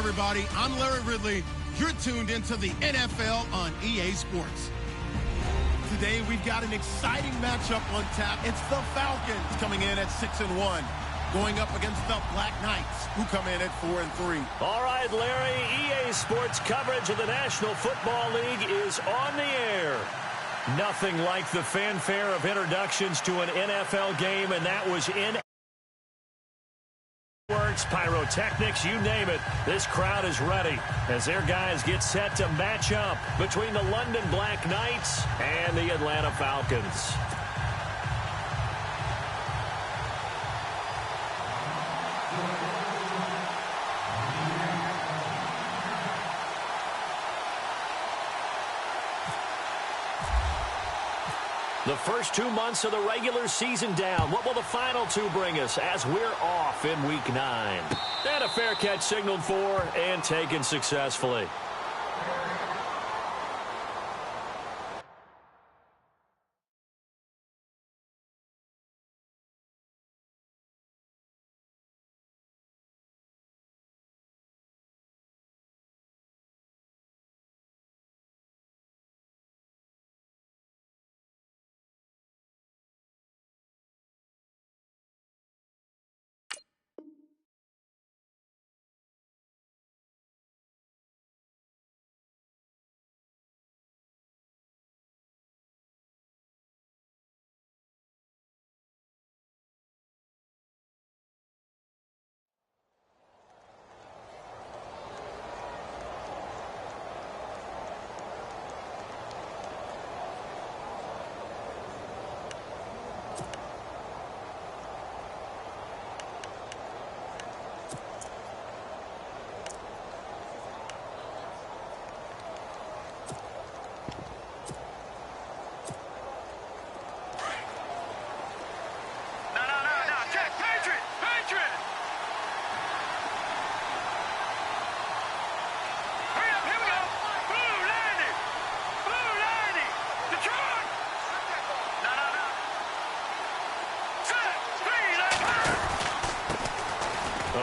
everybody. I'm Larry Ridley. You're tuned into the NFL on EA Sports. Today, we've got an exciting matchup on tap. It's the Falcons coming in at 6-1, going up against the Black Knights, who come in at 4-3. All right, Larry, EA Sports coverage of the National Football League is on the air. Nothing like the fanfare of introductions to an NFL game, and that was in works, pyrotechnics, you name it. This crowd is ready as their guys get set to match up between the London Black Knights and the Atlanta Falcons. The first 2 months of the regular season down. What will the final two bring us as we're off in Week 9? And a fair catch signaled for and taken successfully.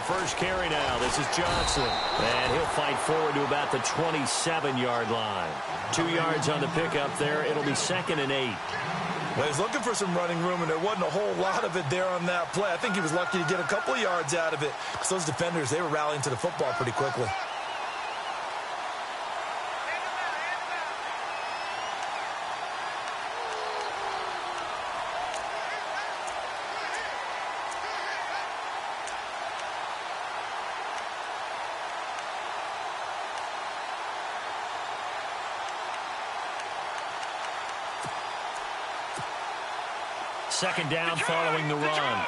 First carry now. This is Johnson. And he'll fight forward to about the 27-yard line. 2 yards on the pickup there. It'll be 2nd and 8. Well, he's looking for some running room, and there wasn't a whole lot of it there on that play. I think he was lucky to get a couple of yards out of it because those defenders, they were rallying to the football pretty quickly. Second down following the run.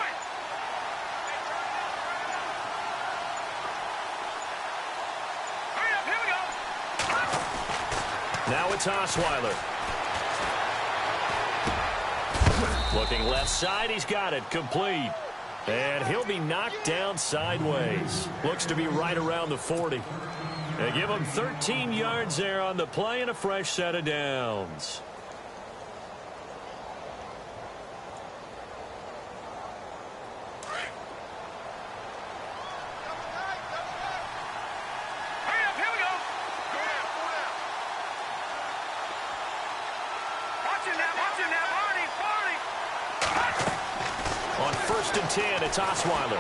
Now it's Osweiler. Looking left side, he's got it, complete. And he'll be knocked down sideways. Looks to be right around the 40. They give him 13 yards there on the play and a fresh set of downs. On 1st and 10, it's Osweiler.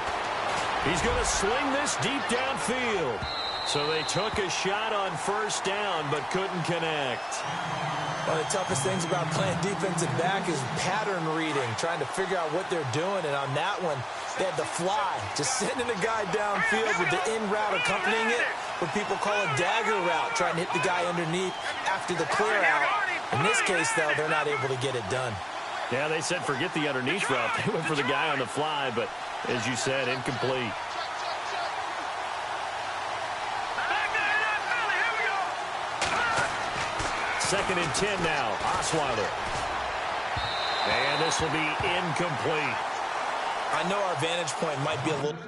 He's going to sling this deep downfield. So they took a shot on 1st down, but couldn't connect. One of the toughest things about playing defensive back is pattern reading, trying to figure out what they're doing. And on that one, they had the fly, just sending the guy downfield with the in route accompanying it, what people call a dagger route, trying to hit the guy underneath after the clear out. In this case, though, they're not able to get it done. Yeah, they said forget the underneath route. They went for the guy on the fly, but as you said, incomplete. Second and 10 now, Osweiler. And this will be incomplete. I know our vantage point might be a little...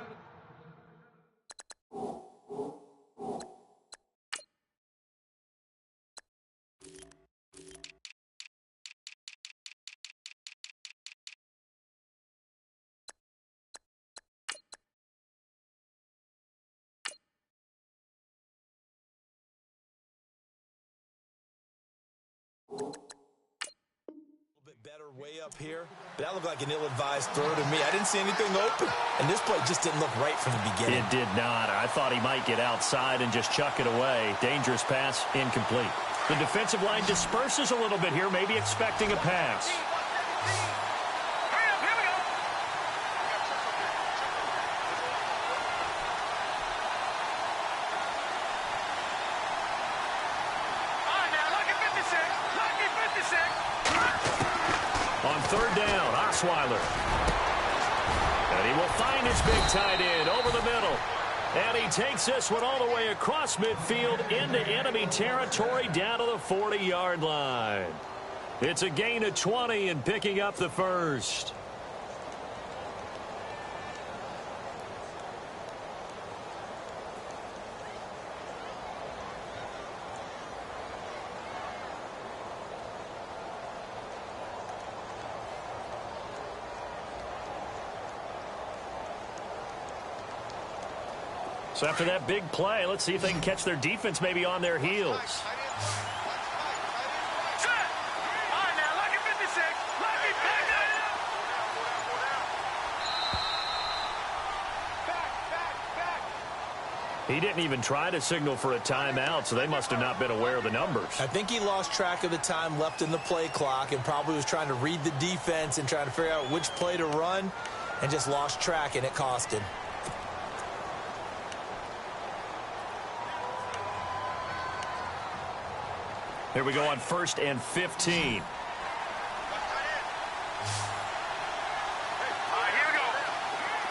better way up here, but that looked like an ill-advised throw to me. I didn't see anything open, and this play just didn't look right from the beginning. It did not. I thought he might get outside and just chuck it away. Dangerous pass, incomplete. The defensive line disperses a little bit here, maybe expecting a pass. On third down, Osweiler. And he will find his big tight end over the middle. And he takes this one all the way across midfield into enemy territory down to the 40-yard line. It's a gain of 20 and picking up the first. So after that big play, let's see if they can catch their defense maybe on their heels. He didn't even try to signal for a timeout, so they must have not been aware of the numbers. I think he lost track of the time left in the play clock and probably was trying to read the defense and trying to figure out which play to run and just lost track, and it cost him. Here we go on 1st and 15.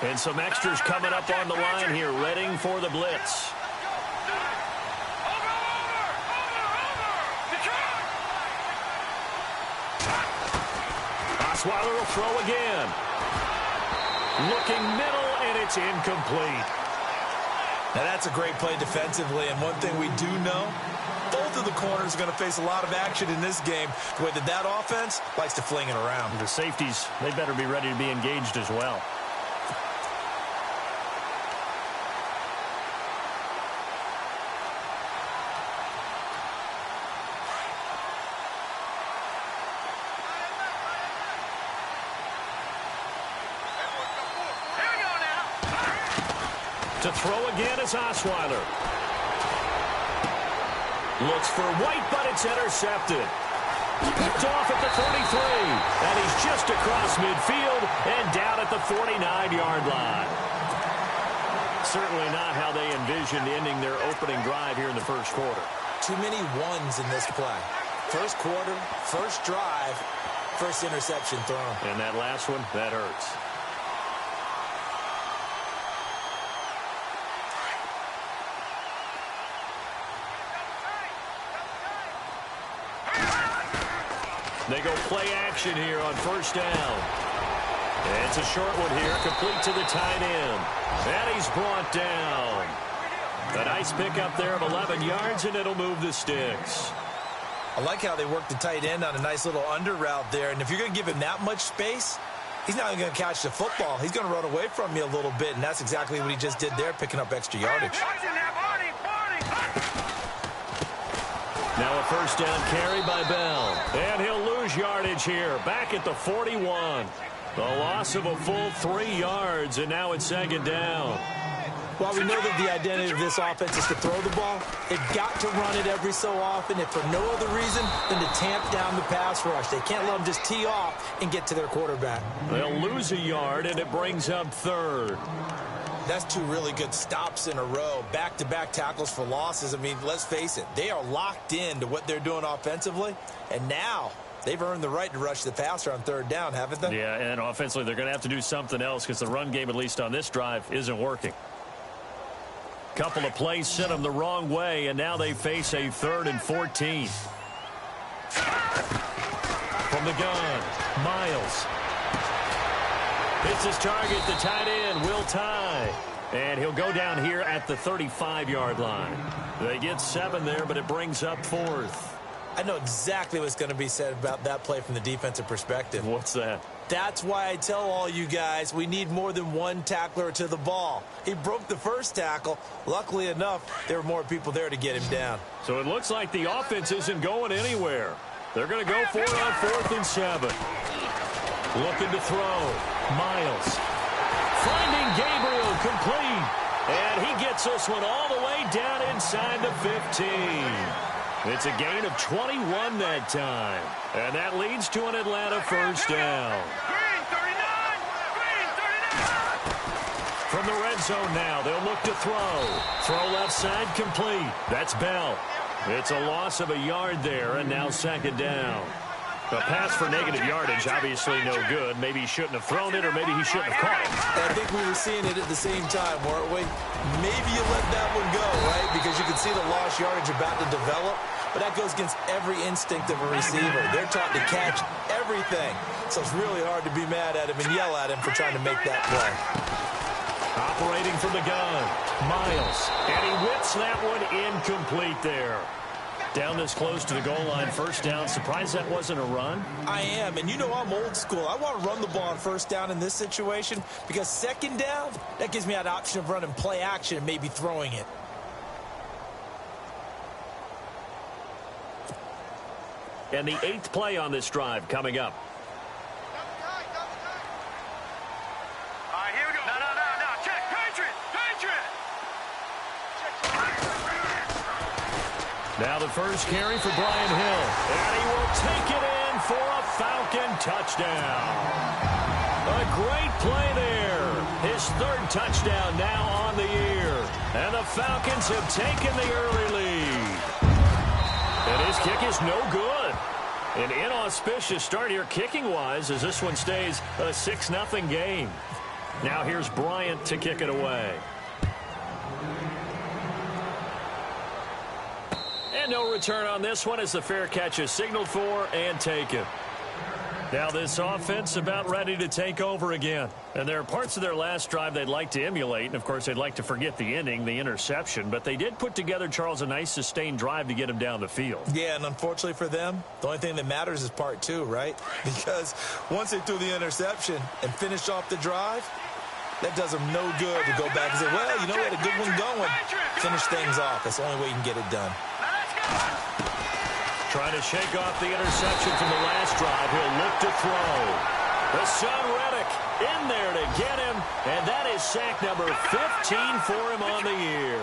And some extras coming up on the line here, readying for the blitz. Osweiler will throw again. Looking middle, and it's incomplete. Now that's a great play defensively, and one thing we do know, both of the corners are going to face a lot of action in this game. The way that offense likes to fling it around. The safeties, they better be ready to be engaged as well. To throw again is Osweiler. Looks for White, but it's intercepted. Picked off at the 33. And he's just across midfield and down at the 49-yard line. Certainly not how they envisioned ending their opening drive here in the first quarter. Too many ones in this play. First quarter, first drive, first interception thrown. And that last one, that hurts. They go play action here on first down. And it's a short one here, complete to the tight end. And he's brought down. A nice pickup there of 11 yards, and it'll move the sticks. I like how they work the tight end on a nice little under route there. And if you're going to give him that much space, he's not even going to catch the football. He's going to run away from you a little bit, and that's exactly what he just did there, picking up extra yardage. Now a first down carry by Bell. And he'll lose yardage here. Back at the 41. The loss of a full 3 yards, and now it's second down. While we know that the identity of this offense is to throw the ball, they've got to run it every so often, if for no other reason than to tamp down the pass rush. They can't let them just tee off and get to their quarterback. They'll lose a yard, and it brings up third. That's 2 really good stops in a row. Back-to-back tackles for losses. I mean, let's face it, they are locked into what they're doing offensively, and now they've earned the right to rush the passer on third down, haven't they? Yeah, and offensively, they're going to have to do something else because the run game, at least on this drive, isn't working. Couple of plays sent them the wrong way, and now they face a 3rd and 14. From the gun, Miles. Hits his target, the tight end, Will Tye. And he'll go down here at the 35-yard line. They get 7 there, but it brings up 4th. I know exactly what's going to be said about that play from the defensive perspective. What's that? That's why I tell all you guys we need more than one tackler to the ball. He broke the first tackle. Luckily enough, there were more people there to get him down. So it looks like the offense isn't going anywhere. They're going to go for it on 4th and 7. Looking to throw. Miles. Finding Gabriel, complete. And he gets this one all the way down inside the 15. It's a gain of 21 that time. And that leads to an Atlanta first down. From the red zone now, they'll look to throw. Throw left side, complete. That's Bell. It's a loss of a yard there, and now 2nd down. A pass for negative yardage, obviously no good. Maybe he shouldn't have thrown it, or maybe he shouldn't have caught it. I think we were seeing it at the same time, weren't we? Maybe you let that one go, right? Because you can see the lost yardage about to develop. But that goes against every instinct of a receiver. They're taught to catch everything. So it's really hard to be mad at him and yell at him for trying to make that play. Operating from the gun, Miles. And he whips that one incomplete there. Down this close to the goal line, first down. Surprised that wasn't a run? I am, and you know I'm old school. I want to run the ball on first down in this situation because 2nd down, that gives me that option of running play action and maybe throwing it. And the 8th play on this drive coming up. Here we go. No. Check. Patriot. Now the first carry for Brian Hill. And he will take it in for a Falcon touchdown. A great play there. His 3rd touchdown now on the year. And the Falcons have taken the early lead. And his kick is no good. An inauspicious start here kicking-wise as this one stays a 6-0 game. Now here's Bryant to kick it away. And no return on this one as the fair catch is signaled for and taken. Now this offense about ready to take over again. And there are parts of their last drive they'd like to emulate. And, of course, they'd like to forget the ending, the interception. But they did put together, Charles, a nice sustained drive to get him down the field. Yeah, and unfortunately for them, the only thing that matters is part 2, right? Because once they threw the interception and finished off the drive, that does them no good to go back and say, well, you know, we had a good one going. Finish things off. That's the only way you can get it done. Trying to shake off the interception from the last drive. He'll look to throw. The son Reddick in there to get him. And that is sack number 15 for him on the year.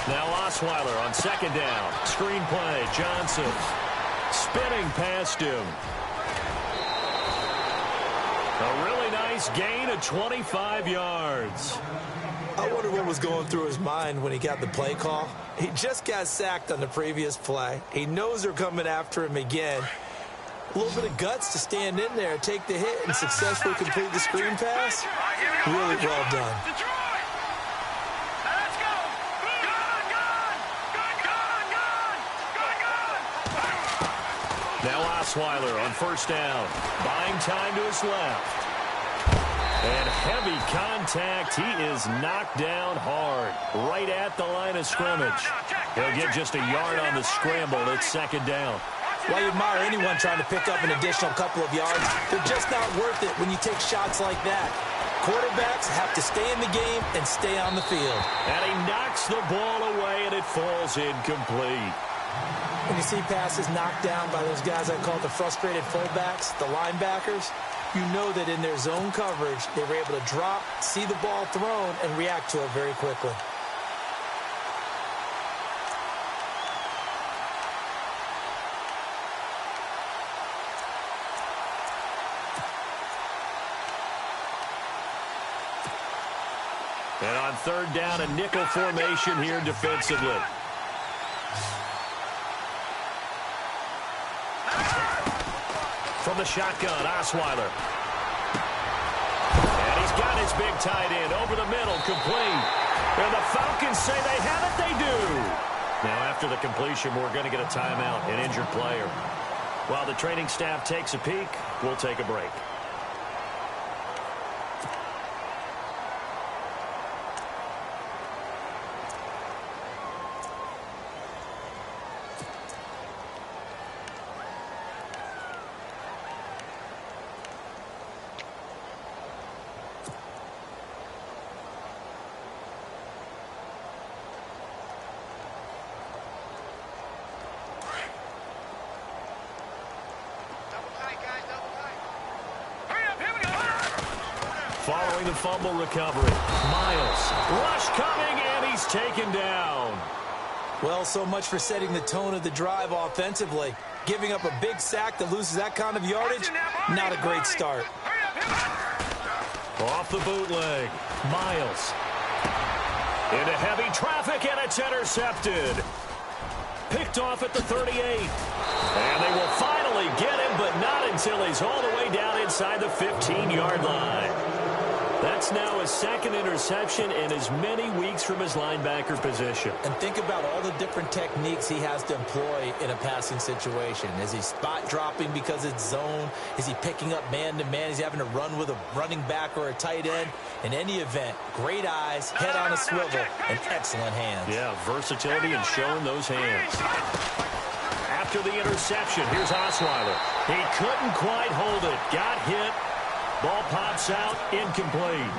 Now Osweiler on 2nd down. Screen play. Johnson spinning past him. A really nice gain of 25 yards. I wonder what was going through his mind when he got the play call. He just got sacked on the previous play. He knows they're coming after him again. A little bit of guts to stand in there, take the hit, and successfully complete the screen pass. Really well done. Now Osweiler on 1st down. Buying time to his left. And heavy contact. He is knocked down hard. Right at the line of scrimmage. He'll get just a yard on the scramble. It's 2nd down. While you admire anyone trying to pick up an additional couple of yards, they're just not worth it when you take shots like that. Quarterbacks have to stay in the game and stay on the field. And he knocks the ball away, and it falls incomplete. When you see passes knocked down by those guys I call the frustrated fullbacks, the linebackers, you know that in their zone coverage, they were able to drop, see the ball thrown, and react to it very quickly. And on 3rd down, a nickel formation here defensively. From the shotgun, Osweiler. And he's got his big tight end over the middle, complete. And the Falcons say they have it, they do. Now after the completion, we're going to get a timeout, an injured player. While the training staff takes a peek, we'll take a break. Following the fumble recovery, Miles. Rush coming, and he's taken down. Well, so much for setting the tone of the drive offensively. Giving up a big sack that loses that kind of yardage, not a great start. Off the bootleg, Miles. Into heavy traffic, and it's intercepted. Picked off at the 38. And they will finally get him, but not until he's all the way down inside the 15-yard line. That's now his second interception in as many weeks from his linebacker position. And think about all the different techniques he has to employ in a passing situation. Is he spot dropping because it's zone? Is he picking up man-to-man? Is he having to run with a running back or a tight end? In any event, great eyes, head on a swivel, and excellent hands. Yeah, versatility and showing those hands. After the interception, here's Osweiler. He couldn't quite hold it. Got hit. Ball pops out, incomplete.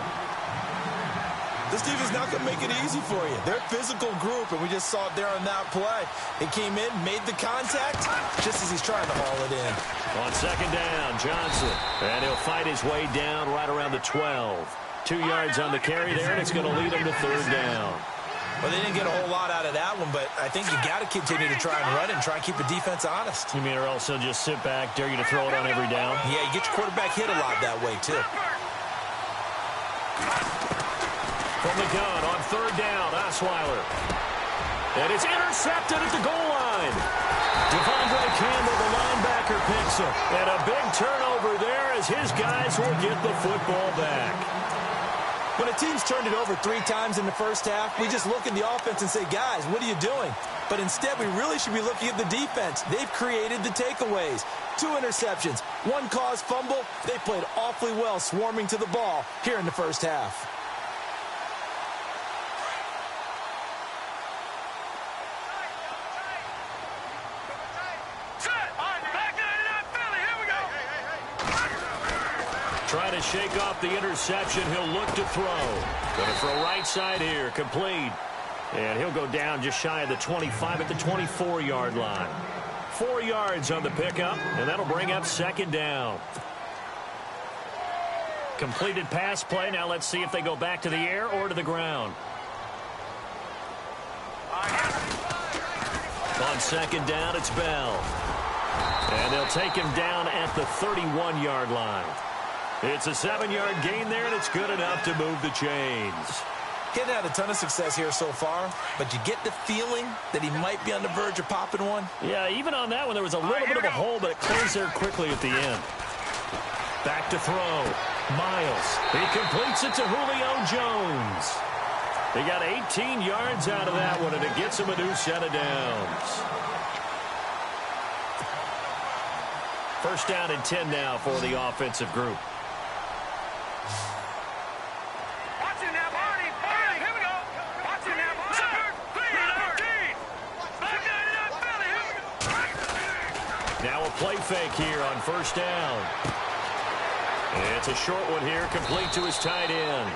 This defense is not going to make it easy for you. They're a physical group, and we just saw it there on that play. It came in, made the contact, just as he's trying to haul it in. On second down, Johnson. And he'll fight his way down right around the 12. 2 yards on the carry there, and it's going to lead him to third down. Well, they didn't get a whole lot out of that one, but I think you got to continue to try and run it and try and keep the defense honest. You mean or else he'll just sit back, dare you to throw it on every down? Yeah, you get your quarterback hit a lot that way, too. From the gun on third down, Osweiler. And it's intercepted at the goal line. Devondre Campbell, the linebacker, picks him. And a big turnover there as his guys will get the football back. When a team's turned it over 3 times in the first half, we just look at the offense and say, guys, what are you doing? But instead, we really should be looking at the defense. They've created the takeaways. 2 interceptions, 1 caused fumble. They played awfully well swarming to the ball here in the first half. Trying to shake off the interception. He'll look to throw. Going to throw right side here. Complete. And he'll go down just shy of the 25 at the 24-yard line. 4 yards on the pickup, and that'll bring up second down. Completed pass play. Now let's see if they go back to the air or to the ground. On second down, it's Bell. And they'll take him down at the 31-yard line. It's a 7-yard gain there, and it's good enough to move the chains. He hadn't had a ton of success here so far, but you get the feeling that he might be on the verge of popping one. Yeah, even on that one, there was a little bit of a hole, but it closed there quickly at the end. Back to throw. Miles. He completes it to Julio Jones. He got 18 yards out of that one, and it gets him a new set of downs. First down and 10 now for the offensive group. Now a play fake here on first down. It's a short one here, complete to his tight end.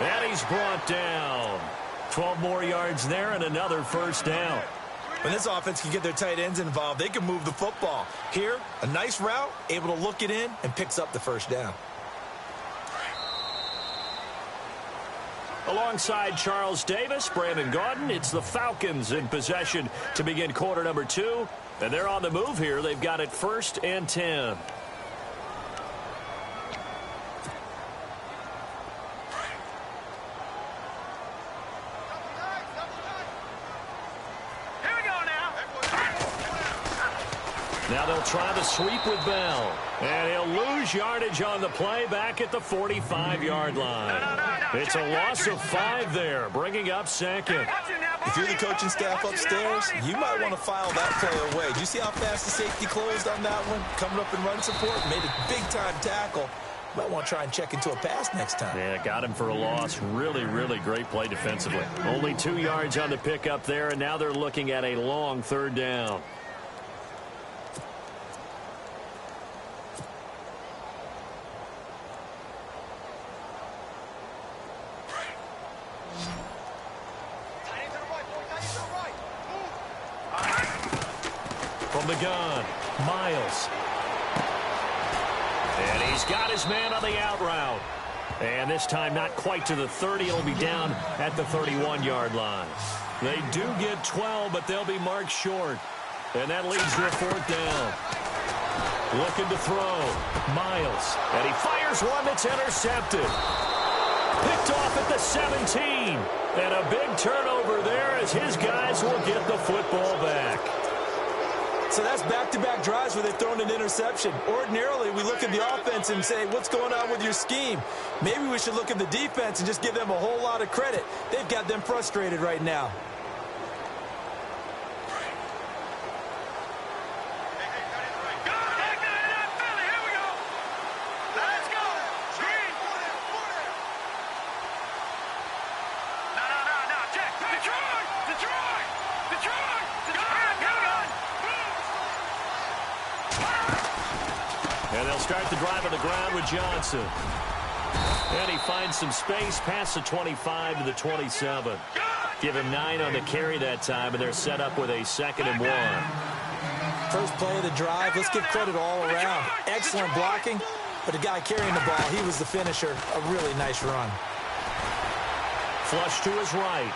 And he's brought down. 12 more yards there and another first down. When this offense can get their tight ends involved, they can move the football. Here, a nice route, able to look it in, and picks up the first down. Alongside Charles Davis, Brandon Gaudin, it's the Falcons in possession to begin quarter number 2. And they're on the move here. They've got it 1st and 10. Now they'll try the sweep with Bell. And he'll lose yardage on the play back at the 45-yard line. It's a loss of 5 there, bringing up second. If you're the coaching staff upstairs, you might want to file that play away. Do you see how fast the safety closed on that one? Coming up in run support, made a big-time tackle. Might want to try and check into a pass next time. Yeah, got him for a loss. Really, really great play defensively. Only 2 yards on the pickup there, and now they're looking at a long third down. From the gun, Miles. And he's got his man on the out route. And this time not quite to the 30. It'll be down at the 31-yard line. They do get 12, but they'll be marked short. And that leads to a fourth down. Looking to throw. Miles. And he fires one that's intercepted. Picked off at the 17. And a big turnover there as his guys will get the football back. So that's back-to-back drives where they've thrown an interception. Ordinarily, we look at the offense and say, what's going on with your scheme? Maybe we should look at the defense and just give them a whole lot of credit. They've got them frustrated right now. And they'll start the drive on the ground with Johnson. And he finds some space past the 25 to the 27. Give him 9 on the carry that time, and they're set up with a 2nd and 1. First play of the drive, let's give credit all around. Excellent blocking, but the guy carrying the ball, he was the finisher. A really nice run. Flush to his right.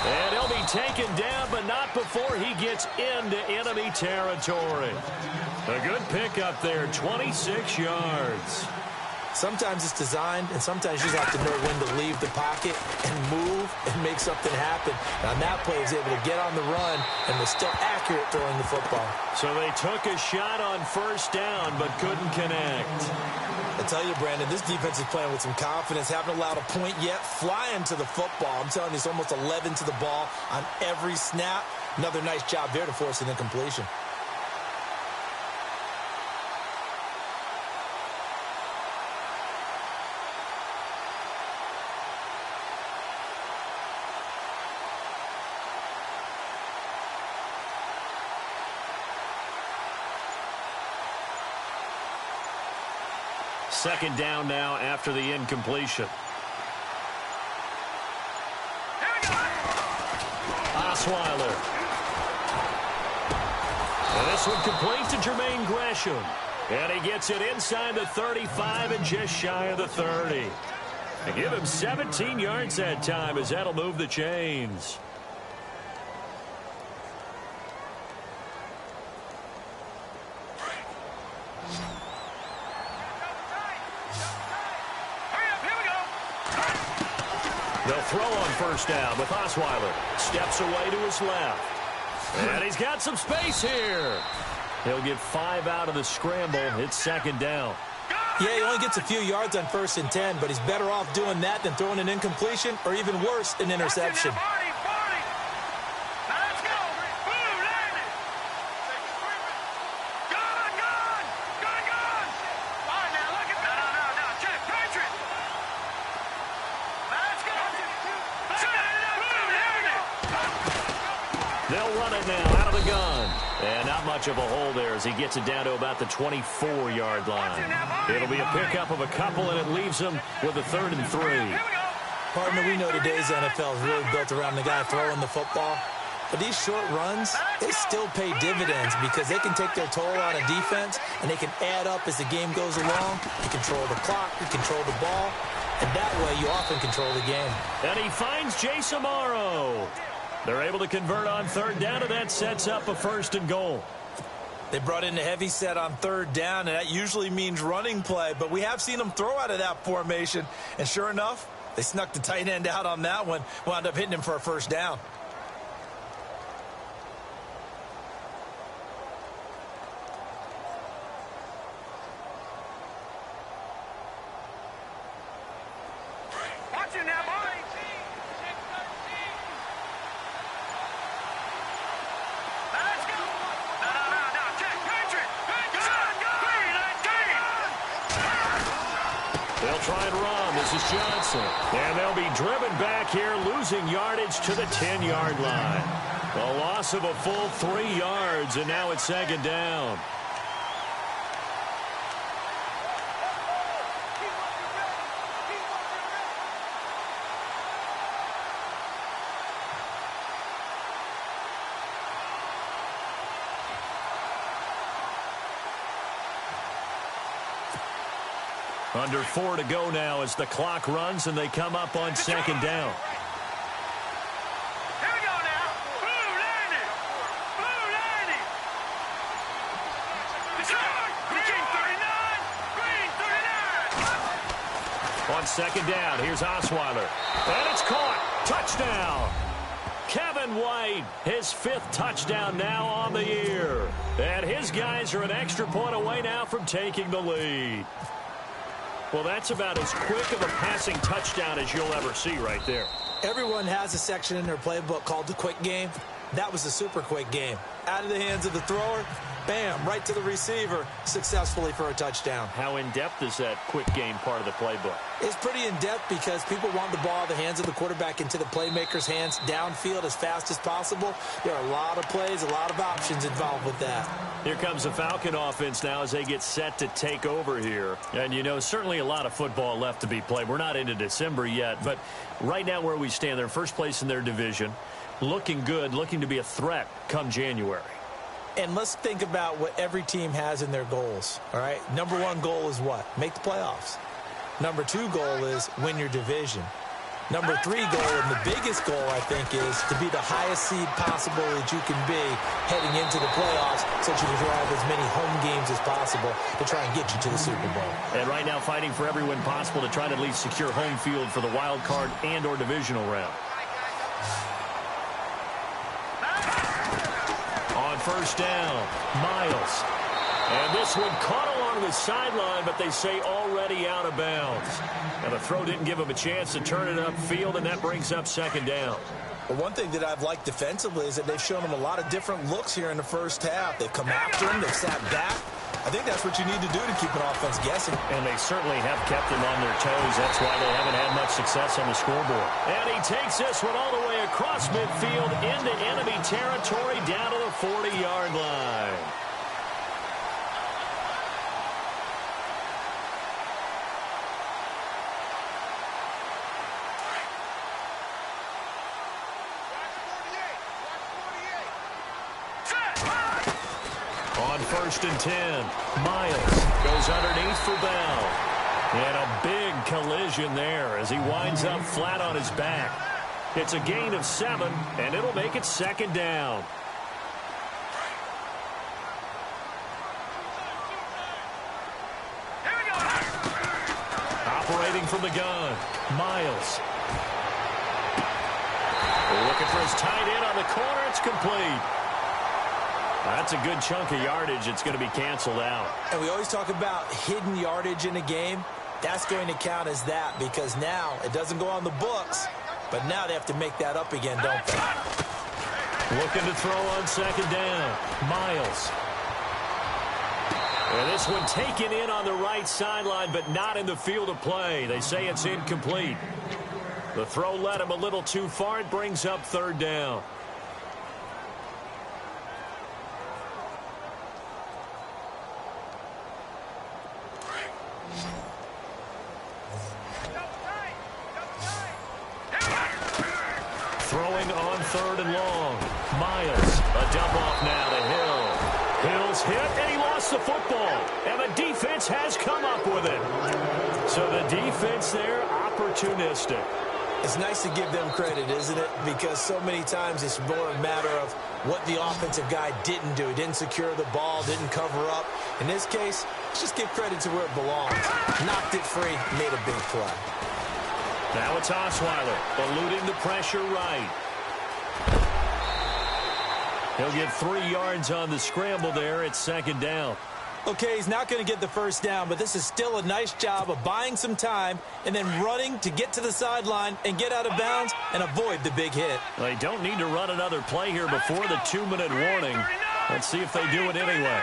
And he'll be taken down, but not before he gets into enemy territory. A good pickup there, 26 yards. Sometimes it's designed, and sometimes you just have to know when to leave the pocket and move and make something happen. And on that play, he was able to get on the run and was still accurate throwing the football. So they took a shot on first down, but couldn't connect. I tell you, Brandon, this defense is playing with some confidence. Haven't allowed a point yet. Flying to the football. I'm telling you, it's almost 11 to the ball on every snap. Another nice job there to force an incompletion. Second down now after the incompletion. Osweiler. And this one complete to Jermaine Gresham. And he gets it inside the 35 and just shy of the 30. And give him 17 yards that time as that'll move the chains. They'll throw on first down with Osweiler. Steps away to his left. And he's got some space here. He'll get 5 out of the scramble. It's second down. Yeah, he only gets a few yards on 1st and 10, but he's better off doing that than throwing an incompletion or even worse, an interception. They'll run it now out of the gun. And not much of a hole there as he gets it down to about the 24-yard line. It'll be a pickup of a couple, and it leaves him with a 3rd and 3. Partner, we know today's NFL is really built around the guy throwing the football. But these short runs, they still pay dividends because they can take their toll on a defense, and they can add up as the game goes along. You control the clock, you control the ball, and that way you often control the game. And he finds Jason Morrow. They're able to convert on 3rd down, and that sets up a 1st and goal. They brought in a heavy set on 3rd down, and that usually means running play. But we have seen them throw out of that formation. And sure enough, they snuck the tight end out on that one, wound up hitting him for a 1st down. Watch it now, boys. They'll try and run. This is Johnson. And they'll be driven back here, losing yardage to the 10-yard line. A loss of a full 3 yards, and now it's 2nd down. Under 4 to go now as the clock runs and they come up on second down. Here we go now. Blue landing. Blue landing. Detroit. Green 39. Green 39. On second down, here's Osweiler. And it's caught. Touchdown. Kevin White, his 5th touchdown now on the year. And his guys are an extra point away now from taking the lead. Well, that's about as quick of a passing touchdown as you'll ever see right there. Everyone has a section in their playbook called the quick game. That was a super quick game. Out of the hands of the thrower, bam, right to the receiver, successfully for a touchdown. How in-depth is that quick game part of the playbook? It's pretty in-depth because people want the ball out of the hands of the quarterback into the playmaker's hands downfield as fast as possible. There are a lot of plays, a lot of options involved with that. Here comes the Falcon offense now as they get set to take over here. And, you know, certainly a lot of football left to be played. We're not into December yet, but right now where we stand, they're first place in their division. Looking good, looking to be a threat come January. And let's think about what every team has in their goals, all right? Number 1 goal is what? Make the playoffs. Number 2 goal is win your division. Number 3 goal, and the biggest goal, I think, is to be the highest seed possible that you can be heading into the playoffs so that you can drive as many home games as possible to try and get you to the Super Bowl. And right now fighting for every win possible to try to at least secure home field for the wild card and or divisional round. On first down, Miles. And this one caught along the sideline, but they say already out of bounds. And the throw didn't give him a chance to turn it upfield, and that brings up second down. Well, one thing that I've liked defensively is that they've shown him a lot of different looks here in the first half. They've come after him, they've sat back. I think that's what you need to do to keep an offense guessing. And they certainly have kept them on their toes. That's why they haven't had much success on the scoreboard. And he takes this one all the way across midfield into enemy territory down to the 40-yard line. On first and 10, Miles goes underneath for Bell. And a big collision there as he winds up flat on his back. It's a gain of 7, and it'll make it second down. Operating from the gun, Miles. Looking for his tight end on the corner. It's complete. That's a good chunk of yardage. It's going to be canceled out. And we always talk about hidden yardage in a game. That's going to count as that because now it doesn't go on the books, but now they have to make that up again, don't they? Looking to throw on second down. Miles. And this one taken in on the right sideline, but not in the field of play. They say it's incomplete. The throw led him a little too far. It brings up third down. Throwing on third and long. Miles, a dump off now to Hill. Hill's hit, and he lost the football. And the defense has come up with it. So the defense there, opportunistic. It's nice to give them credit, isn't it? Because so many times it's more a matter of what the offensive guy didn't do. He didn't secure the ball, didn't cover up. In this case, let's just give credit to where it belongs. Knocked it free, made a big play. Now it's Osweiler, eluding the pressure right. He'll get 3 yards on the scramble there. It's second down. Okay, he's not going to get the first down, but this is still a nice job of buying some time and then running to get to the sideline and get out of bounds and avoid the big hit. They don't need to run another play here before the 2-minute warning. Let's see if they do it anyway.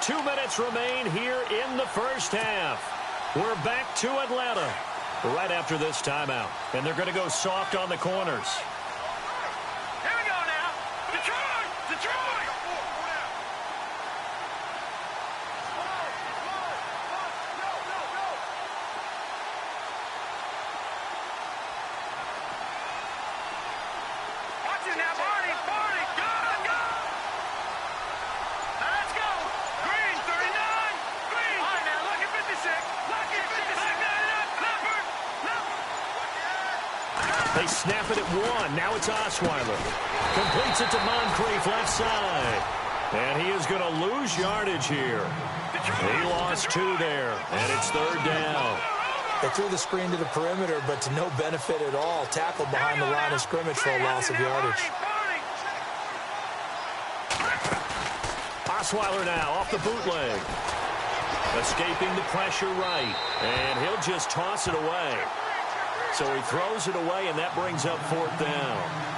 Two minutes remain here in the first half. We're back to Atlanta right after this timeout. And they're going to go soft on the corners. Here we go now. Detroit! Detroit! Watch They snap it at 1. Now it's Osweiler. Completes it to Moncrief left side. And he is going to lose yardage here. He lost 2 there, and it's 3rd down. They threw the screen to the perimeter, but to no benefit at all. Tackled behind the line of scrimmage for a loss of yardage. Osweiler now off the bootleg. Escaping the pressure right. And he'll just toss it away. So he throws it away, and that brings up 4th down.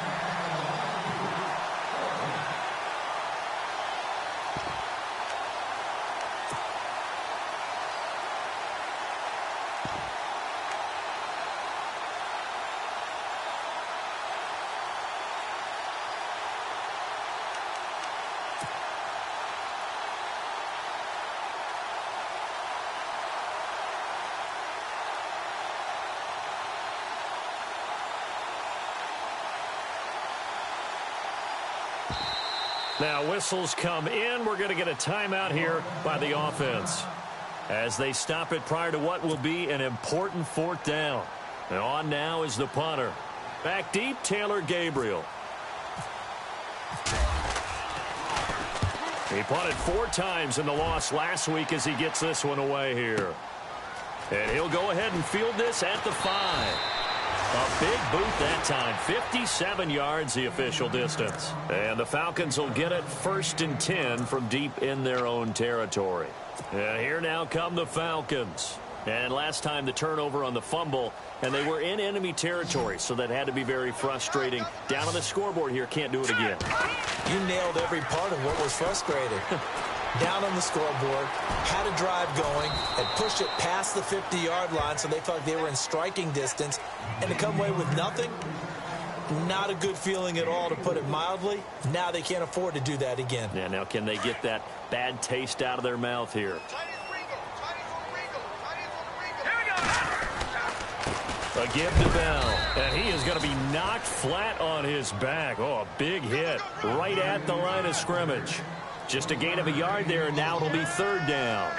Now whistles come in. We're going to get a timeout here by the offense as they stop it prior to what will be an important 4th down. And on now is the punter. Back deep, Taylor Gabriel. He punted 4 times in the loss last week as he gets this one away here. And he'll go ahead and field this at the 5. A big boot that time. 57 yards the official distance. And the Falcons will get it 1st and 10 from deep in their own territory. And here now come the Falcons. And last time the turnover on the fumble, and they were in enemy territory, so that had to be very frustrating. Down on the scoreboard here, can't do it again. You nailed every part of what was frustrating. Down on the scoreboard, had a drive going, and pushed it past the 50-yard line so they thought they were in striking distance, and to come away with nothing, not a good feeling at all, to put it mildly. Now they can't afford to do that again. Yeah, now can they get that bad taste out of their mouth here? A give to Bell, and he is going to be knocked flat on his back. Oh, a big hit right at the line of scrimmage. Just a gain of a yard there, and now it'll be 3rd down.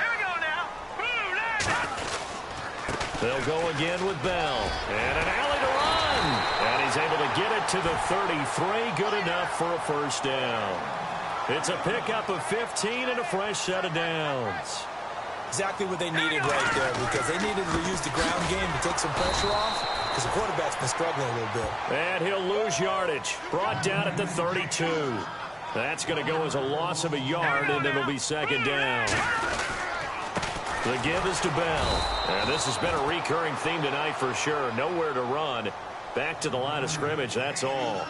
They'll go again with Bell. And an alley to run. And he's able to get it to the 33. Good enough for a 1st down. It's a pickup of 15 and a fresh set of downs. Exactly what they needed right there, because they needed to use the ground game to take some pressure off, because the quarterback's been struggling a little bit. And he'll lose yardage. Brought down at the 32. That's going to go as a loss of a yard, and it'll be 2nd down. The give is to Bell. And this has been a recurring theme tonight for sure. Nowhere to run. Back to the line of scrimmage, that's all.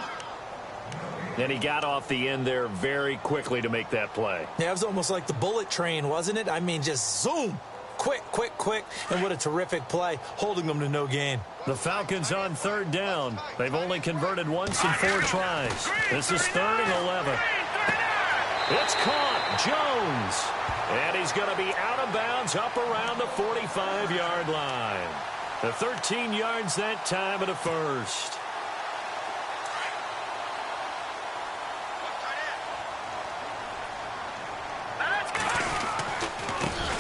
And he got off the end there very quickly to make that play. Yeah, it was almost like the bullet train, wasn't it? I mean, just zoom. Quick, quick, quick. And what a terrific play, holding them to no gain. The Falcons on 3rd down. They've only converted once in 4 tries. This is 3rd and 11. It's caught. Jones. And he's going to be out of bounds up around the 45-yard line. The 13 yards that time at a 1st.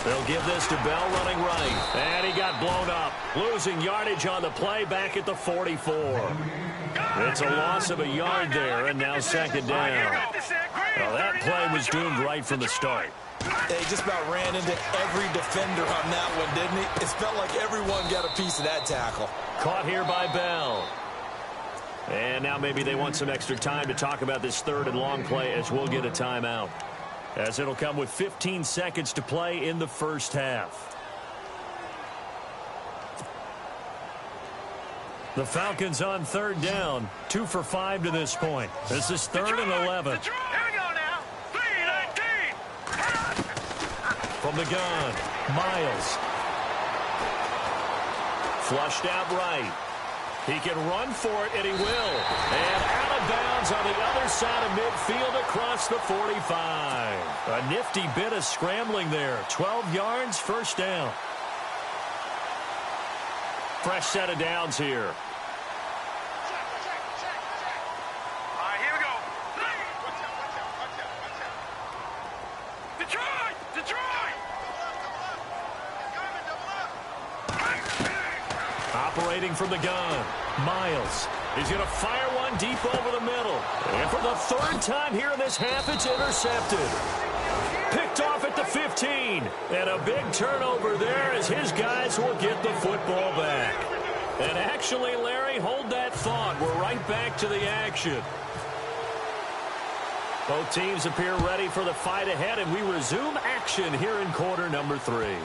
They'll give this to Bell running right. And he got blown up. Losing yardage on the play back at the 44. It's a loss of a yard there, and now 2nd down. Well, that play was doomed right from the start. They just about ran into every defender on that one, didn't he? It felt like everyone got a piece of that tackle. Caught here by Bell. And now maybe they want some extra time to talk about this 3rd and long play, as we'll get a timeout, as it'll come with 15 seconds to play in the 1st half. The Falcons on 3rd down, 2 for 5 to this point. This is 3rd and 11. From the gun, Miles. Flushed out right. He can run for it, and he will. And out of bounds on the other side of midfield across the 45. A nifty bit of scrambling there. 12 yards, 1st down. Fresh set of downs here. All right, here we go. Detroit! Detroit! Operating from the gun, Miles. He's going to fire one deep over the middle. And for the third time here in this half, it's intercepted. Picked off at the 15. And a big turnover there as his guys will get the football back. And actually, Larry, hold that thought. We're right back to the action. Both teams appear ready for the fight ahead, and we resume action here in quarter number 3.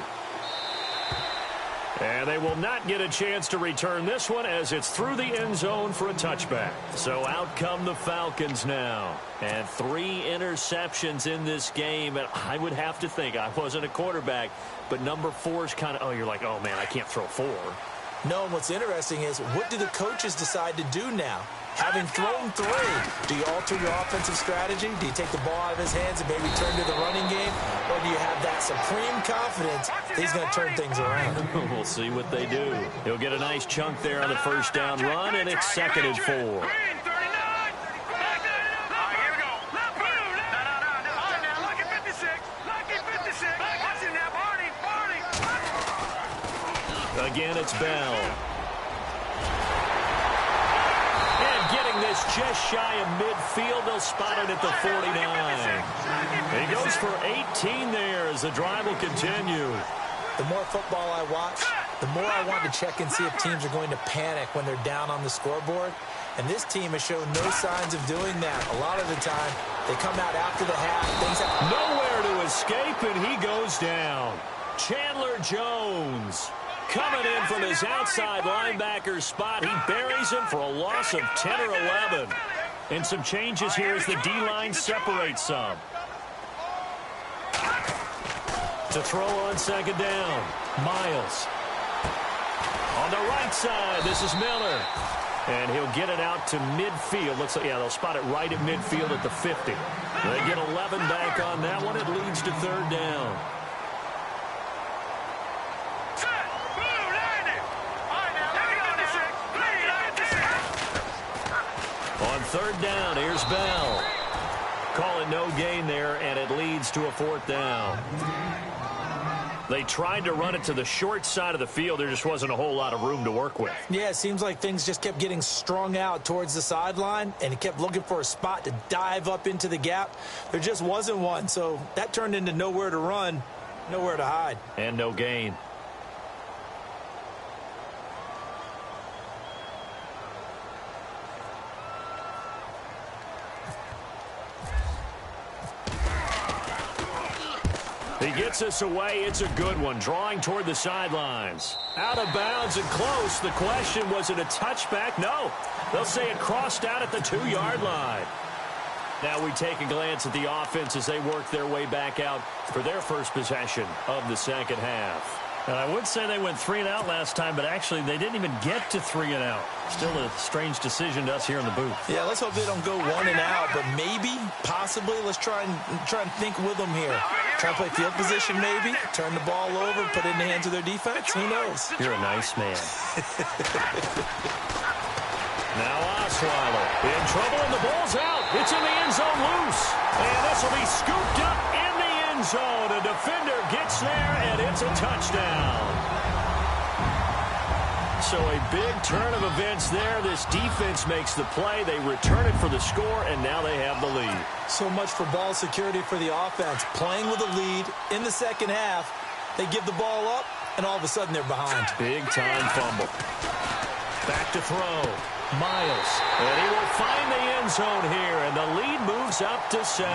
And they will not get a chance to return this one as it's through the end zone for a touchback. So out come the Falcons now. And 3 interceptions in this game. And I would have to think, I wasn't a quarterback, but number 4 is kind of, you're like, oh, man, I can't throw 4. No, and what's interesting is, what do the coaches decide to do now? Having thrown 3, do you alter your offensive strategy? Do you take the ball out of his hands and maybe turn to the running game? Or do you have that supreme confidence that he's going to turn things around? We'll see what they do. He'll get a nice chunk there on the first down run, and it's 2nd and 4. Again, it's Bell. And getting this just shy of midfield, they'll spot it at the 49. He goes for 18 there as the drive will continue. The more football I watch, the more I want to check and see if teams are going to panic when they're down on the scoreboard. And this team has shown no signs of doing that. A lot of the time, they come out after the half. Things have nowhere to escape, and he goes down. Chandler Jones coming in from his outside linebacker spot. He buries him for a loss of 10 or 11. And some changes here as the D-line separates some. To throw on 2nd down, Miles. On the right side, this is Miller. And he'll get it out to midfield. Looks like, they'll spot it right at midfield at the 50. They get 11 back on that one. It leads to 3rd down. On 3rd down, here's Bell. Call it no gain there, and it leads to a 4th down. They tried to run it to the short side of the field. There just wasn't a whole lot of room to work with. Yeah, it seems like things just kept getting strung out towards the sideline, and he kept looking for a spot to dive up into the gap. There just wasn't one, so that turned into nowhere to run, nowhere to hide. And no gain. He gets us away. It's a good one. Drawing toward the sidelines. Out of bounds and close. The question, was it a touchback? No. They'll say it crossed out at the 2-yard line. Now we take a glance at the offense as they work their way back out for their first possession of the second half. And I would say they went 3 and out last time, but actually they didn't even get to 3 and out. Still a strange decision to us here in the booth. Yeah, let's hope they don't go 1 and out, but maybe, possibly, let's try and think with them here. Try to play field position maybe, turn the ball over, put it in the hands of their defense. Who knows? You're a nice man. Now Osweiler in trouble, and the ball's out. It's in the end zone loose. And this will be scooped up in the end zone. A defender gets there, and it's a touchdown. So a big turn of events there. This defense makes the play. They return it for the score, and now they have the lead. So much for ball security for the offense. Playing with a lead in the second half, they give the ball up, and all of a sudden they're behind. Big-time fumble. Back to throw. Miles. And he will find the end zone here, and the lead moves up to 7.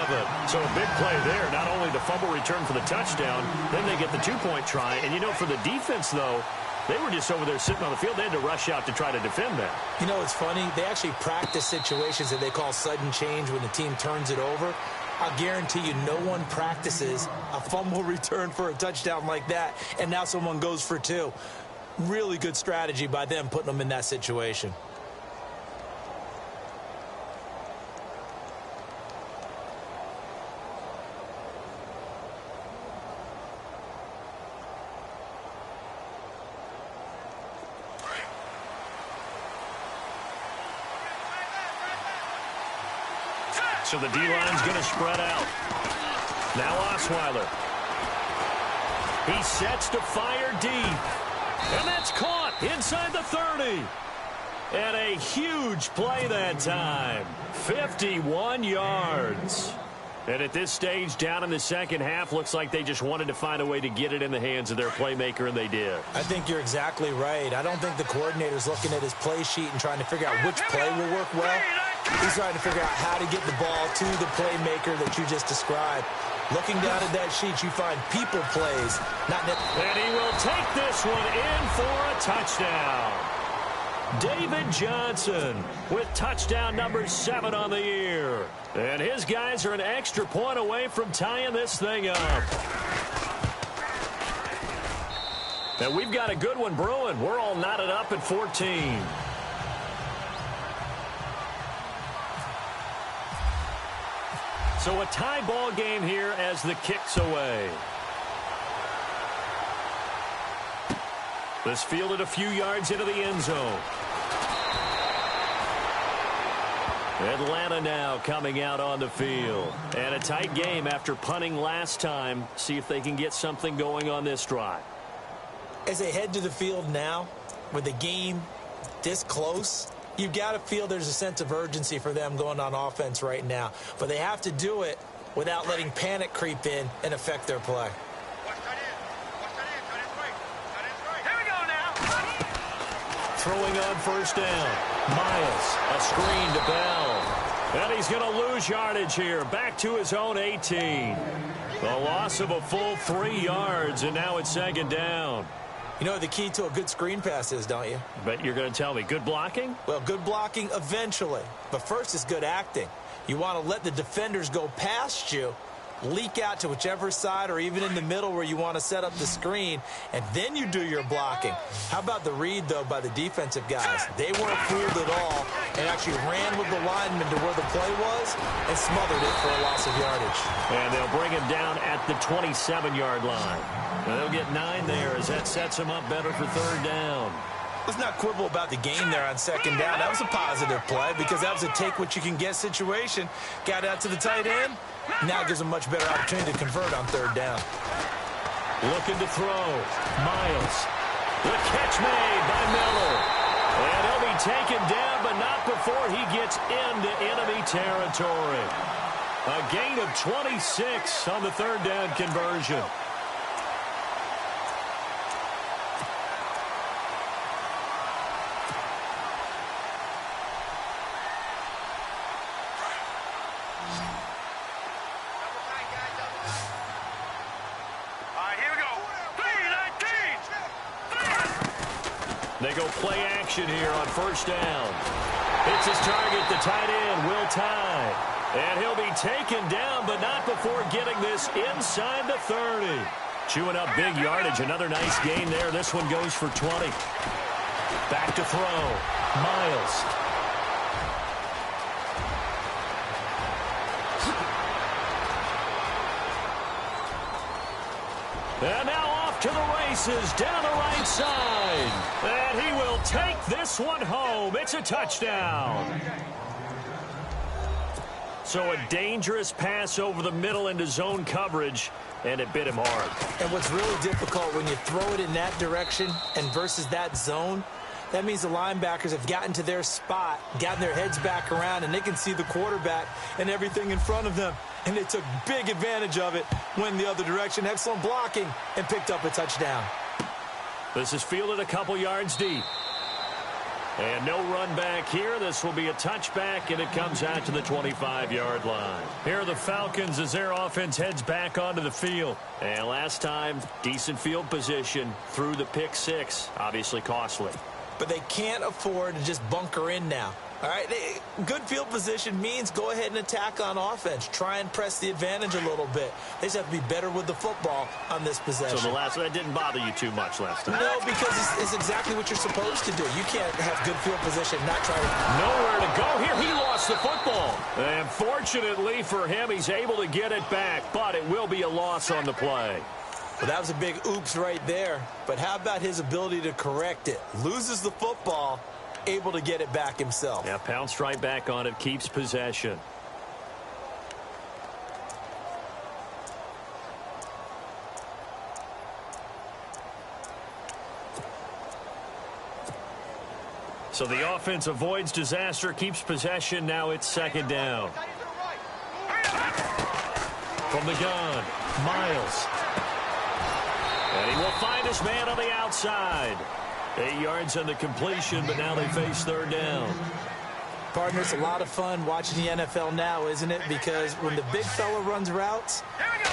So a big play there. Not only the fumble return for the touchdown, then they get the 2-point try. And, for the defense, though, they were just over there sitting on the field. They had to rush out to try to defend that. It's funny. They actually practice situations that they call sudden change when the team turns it over. I'll guarantee you no one practices a fumble return for a touchdown like that, and now someone goes for 2. Really good strategy by them putting them in that situation. So the D-line's going to spread out. Now Osweiler. He sets to fire deep. And that's caught inside the 30. And a huge play that time. 51 yards. And at this stage, down in the second half, looks like they just wanted to find a way to get it in the hands of their playmaker, and they did. I think you're exactly right. I don't think the coordinator's looking at his play sheet and trying to figure out which play will work well. He's trying to figure out how to get the ball to the playmaker that you just described. Looking down at that sheet, you find people plays, not net. And he will take this one in for a touchdown. David Johnson with touchdown number 7 on the year. And his guys are an extra point away from tying this thing up. And we've got a good one brewing. We're all knotted up at 14. So a tie ball game here as the kick's away. This fielded a few yards into the end zone. Atlanta now coming out on the field. And a tight game after punting last time. See if they can get something going on this drive. As they head to the field now, with the game this close, you've got to feel there's a sense of urgency for them going on offense right now. But they have to do it without letting panic creep in and affect their play. Throwing on first down. Miles, a screen to Bell. And he's going to lose yardage here. Back to his own 18. The loss of a full 3 yards, and now it's second down. You know what the key to a good screen pass is, don't you? But you're going to tell me, good blocking? Well, good blocking eventually. But first is good acting. You want to let the defenders go past you, leak out to whichever side or even in the middle where you want to set up the screen, and then you do your blocking. How about the read, though, by the defensive guys? They weren't fooled at all and actually ran with the lineman to where the play was and smothered it for a loss of yardage. And they'll bring him down at the 27-yard line. And they'll get 9 there as that sets him up better for third down. Let's not quibble about the game there on second down. That was a positive play because that was a take-what-you-can-get situation. Got out to the tight end. Now it gives them much better opportunity to convert on third down. Looking to throw. Miles. The catch made by Miller. And he'll be taken down, but not before he gets into enemy territory. A gain of 26 on the third down conversion. They go play action here on first down. It's his target, the tight end, Will Tye. And he'll be taken down, but not before getting this inside the 30. Chewing up big yardage. Another nice gain there. This one goes for 20. Back to throw. Miles. And now off to the races down the right side. And he will take this one home. It's a touchdown. So a dangerous pass over the middle into zone coverage, and it bit him hard. And what's really difficult when you throw it in that direction and versus that zone, that means the linebackers have gotten to their spot, gotten their heads back around, and they can see the quarterback and everything in front of them. And they took big advantage of it, went the other direction, excellent blocking, and picked up a touchdown. This is fielded a couple yards deep. And no run back here. This will be a touchback, and it comes out to the 25-yard line. Here are the Falcons as their offense heads back onto the field. And last time, decent field position through the pick six. Obviously costly. But they can't afford to just bunker in now. All right, good field position means go ahead and attack on offense. Try and press the advantage a little bit. They just have to be better with the football on this possession. So the last one, that didn't bother you too much last time? No, because it's exactly what you're supposed to do. You can't have good field position, not try to... Nowhere to go here. He lost the football. And fortunately for him, he's able to get it back, but it will be a loss on the play. Well, that was a big oops right there. But how about his ability to correct it? Loses the football, able to get it back himself. Yeah, pounced right back on it, keeps possession. So the offense avoids disaster, keeps possession. Now it's second down. From the gun, Miles. And he will find his man on the outside. 8 yards on the completion, but now they face third down. Partner, it's a lot of fun watching the NFL now, isn't it? Because when the big fella runs routes,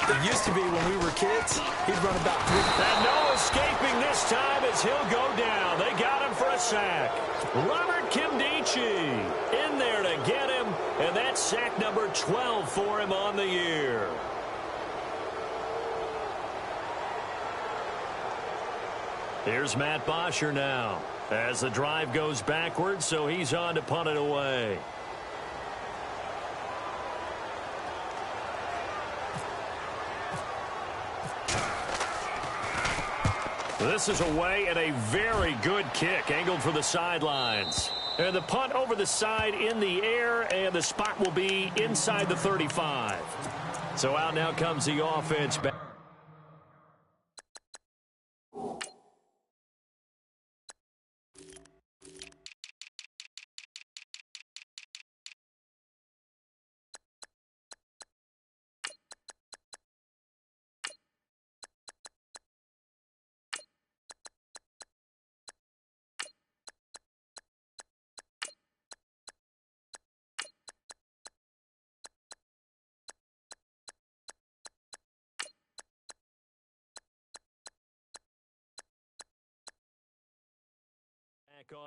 it used to be when we were kids, he'd run about 3. And no escaping this time as he'll go down. They got him for a sack. Robert Kimdichie in there to get him, and that's sack number 12 for him on the year. Here's Matt Bosher now as the drive goes backwards, so he's on to punt it away. This is away and a very good kick angled for the sidelines. And the punt over the side in the air, and the spot will be inside the 35. So out now comes the offense back.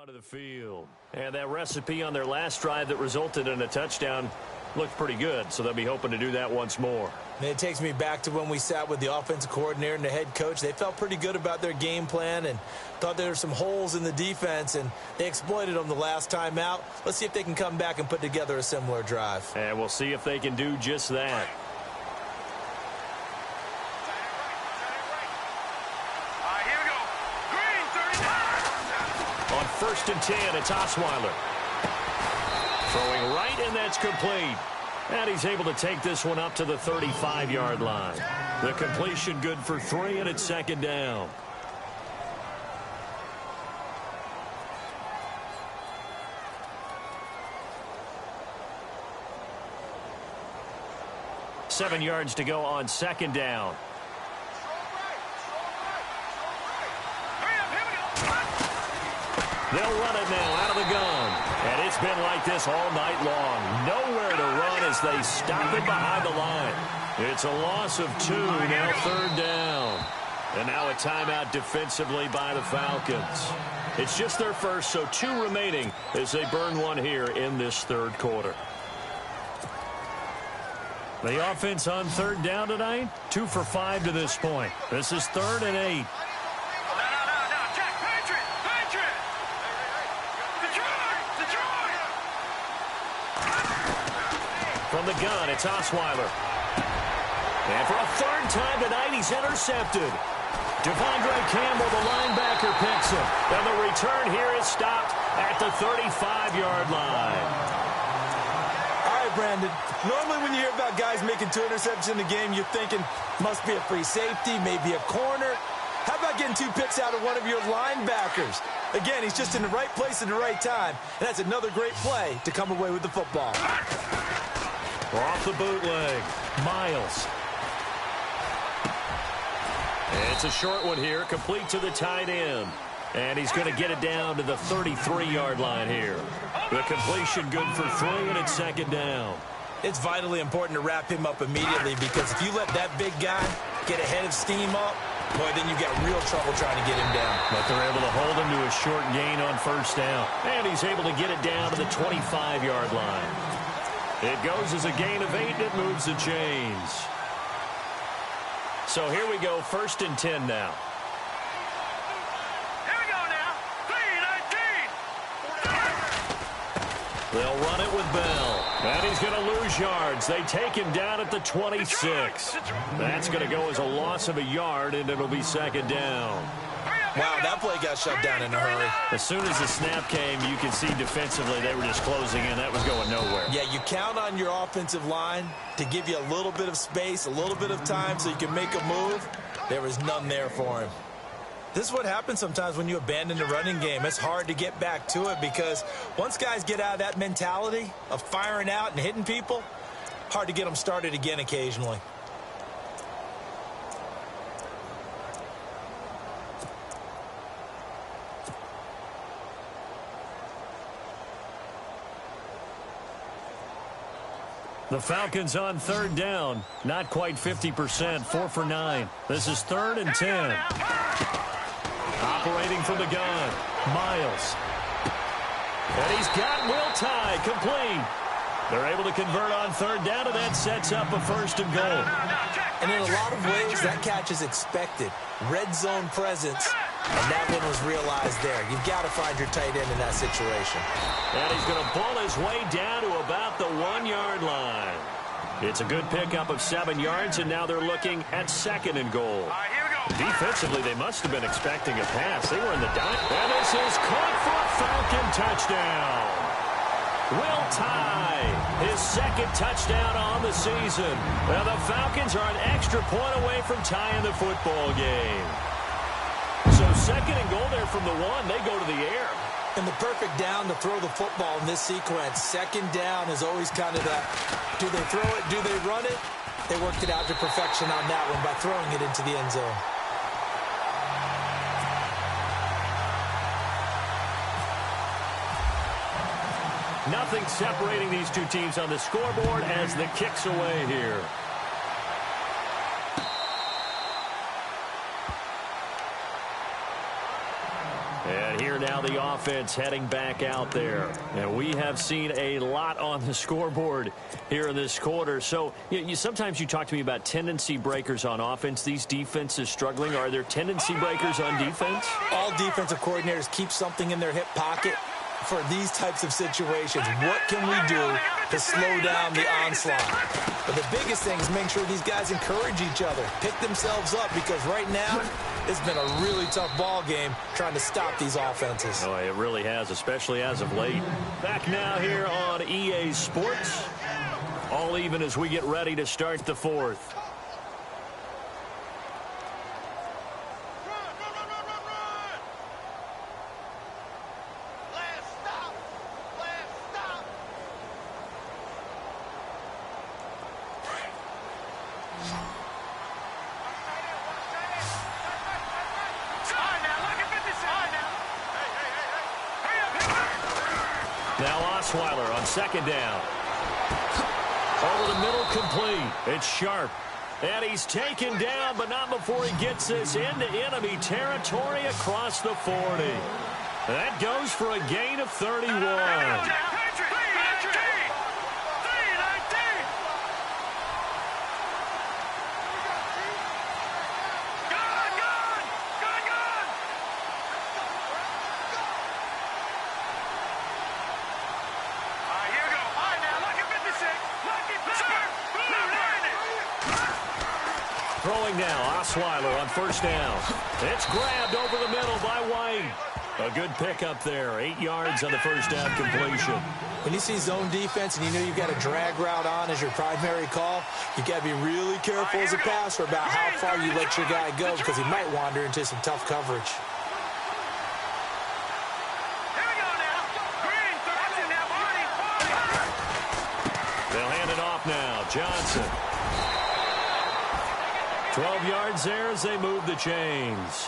Onto the field. And that recipe on their last drive that resulted in a touchdown looked pretty good, so they'll be hoping to do that once more. And it takes me back to when we sat with the offensive coordinator and the head coach. They felt pretty good about their game plan and thought there were some holes in the defense, and they exploited them the last time out. Let's see if they can come back and put together a similar drive. And we'll see if they can do just that. First and 10, it's Osweiler. Throwing right, and that's complete. And he's able to take this one up to the 35-yard line. The completion good for 3, and it's second down. Seven yards to go on second down. They'll run it now out of the gun. And it's been like this all night long. Nowhere to run as they stop it behind the line. It's a loss of 2, now third down. And now a timeout defensively by the Falcons. It's just their first, so 2 remaining as they burn one here in this third quarter. The offense on third down tonight, 2 for 5 to this point. This is 3rd and 8. From the gun, it's Osweiler. And for a third time tonight, he's intercepted. Devondre Campbell, the linebacker, picks him. And the return here is stopped at the 35-yard line. All right, Brandon. Normally when you hear about guys making 2 interceptions in the game, you're thinking must be a free safety, maybe a corner. How about getting 2 picks out of one of your linebackers? Again, he's just in the right place at the right time. And that's another great play to come away with the football. Off the bootleg, Miles. It's a short one here, complete to the tight end. And he's going to get it down to the 33-yard line here. The completion good for 3, and it's second down. It's vitally important to wrap him up immediately, because if you let that big guy get ahead of steam up, boy, then you got real trouble trying to get him down. But they're able to hold him to a short gain on first down. And he's able to get it down to the 25-yard line. It goes as a gain of 8, and it moves the chains. So here we go, 1st and 10 now. Here we go now, 3-19. They'll run it with Bell. And he's going to lose yards. They take him down at the 26. That's going to go as a loss of a yard, and it'll be second down. Wow, that play got shut down in a hurry. As soon as the snap came, you can see defensively they were just closing in. That was going nowhere. Yeah, you count on your offensive line to give you a little bit of space, a little bit of time so you can make a move. There was none there for him. This is what happens sometimes when you abandon the running game. It's hard to get back to it because once guys get out of that mentality of firing out and hitting people, hard to get them started again occasionally. The Falcons on third down. Not quite 50%, 4 for 9. This is 3rd and 10. Operating from the gun, Miles. And he's got Will Tye complete. They're able to convert on third down, and that sets up a 1st and goal. And in a lot of ways, that catch is expected. Red zone presence, and that one was realized there. You've got to find your tight end in that situation. And he's going to pull his way down to about the 1-yard line. It's a good pickup of 7 yards, and now they're looking at 2nd and goal. Defensively, they must have been expecting a pass. They were in the dime. And this is caught for a Falcon touchdown. Will Tye, his 2nd touchdown on the season. Well, the Falcons are an extra point away from tying the football game. So 2nd and goal there from the 1. They go to the air. And the perfect down to throw the football in this sequence. 2nd down is always kind of that, do they throw it, do they run it? They worked it out to perfection on that one by throwing it into the end zone. Nothing separating these two teams on the scoreboard as the kick's away here. And here now the offense heading back out there. And we have seen a lot on the scoreboard here in this quarter. So sometimes you talk to me about tendency breakers on offense. These defenses struggling. Are there tendency breakers on defense? All defensive coordinators keep something in their hip pocket for these types of situations. What can we do to slow down the onslaught? But the biggest thing is make sure these guys encourage each other, pick themselves up, because right now it's been a really tough ball game trying to stop these offenses. Oh, it really has, especially as of late. Back now here on EA Sports. All even as we get ready to start the 4th. Now Osweiler on 2nd down. Over the middle, complete. It's Sharp. And he's taken down, but not before he gets this into enemy territory across the 40. That goes for a gain of 31. Throwing now, Osweiler on 1st down. It's grabbed over the middle by White. A good pickup there, 8 yards on the 1st down completion. When you see zone defense and you know you've got a drag route on as your primary call, you've got to be really careful as a passer about how far you let your guy go because he might wander into some tough coverage. They'll hand it off now, Johnson. 12 yards there as they move the chains.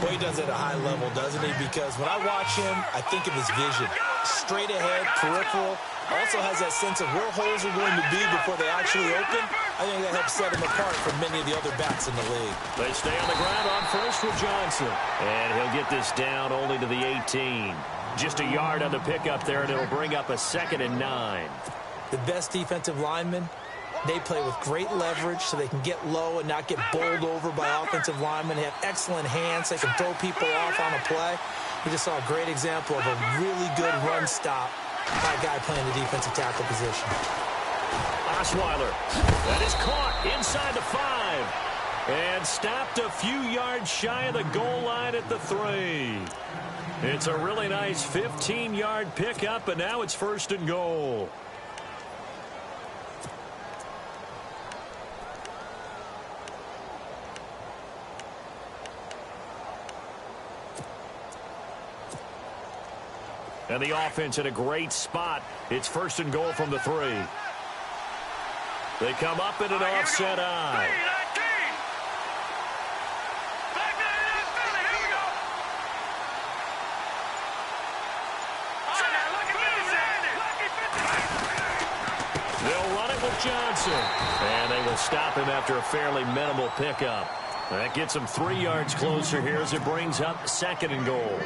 Boy, he does it at a high level, doesn't he? Because when I watch him, I think of his vision. Straight ahead, peripheral. Also has that sense of where holes are going to be before they actually open. I think that helps set him apart from many of the other backs in the league. They stay on the ground on 1st with Johnson. And he'll get this down only to the 18. Just a yard on the pickup there, and it'll bring up a 2nd and 9. The best defensive linemen, they play with great leverage so they can get low and not get bowled over by offensive linemen. They have excellent hands. They can throw people off on a play. We just saw a great example of a really good run stop by a guy playing the defensive tackle position. Osweiler. That is caught inside the 5. And stopped a few yards shy of the goal line at the 3. It's a really nice 15-yard pickup, and now it's 1st and goal. And the offense in a great spot. It's 1st and goal from the 3. They come up in an offset eye. They'll run it with Johnson. And they will stop him after a fairly minimal pickup. That gets him 3 yards closer here as it brings up 2nd and goal.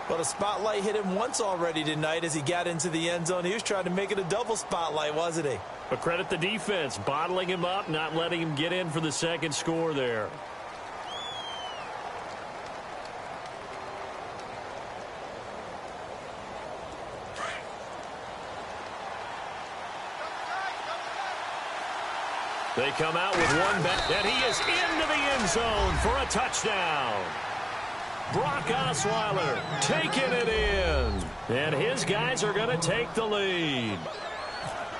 Well, the spotlight hit him once already tonight as he got into the end zone. He was trying to make it a double spotlight, wasn't he? But credit the defense, bottling him up, not letting him get in for the 2nd score there. They come out with one back, and he is into the end zone for a touchdown. Brock Osweiler taking it in. And his guys are going to take the lead.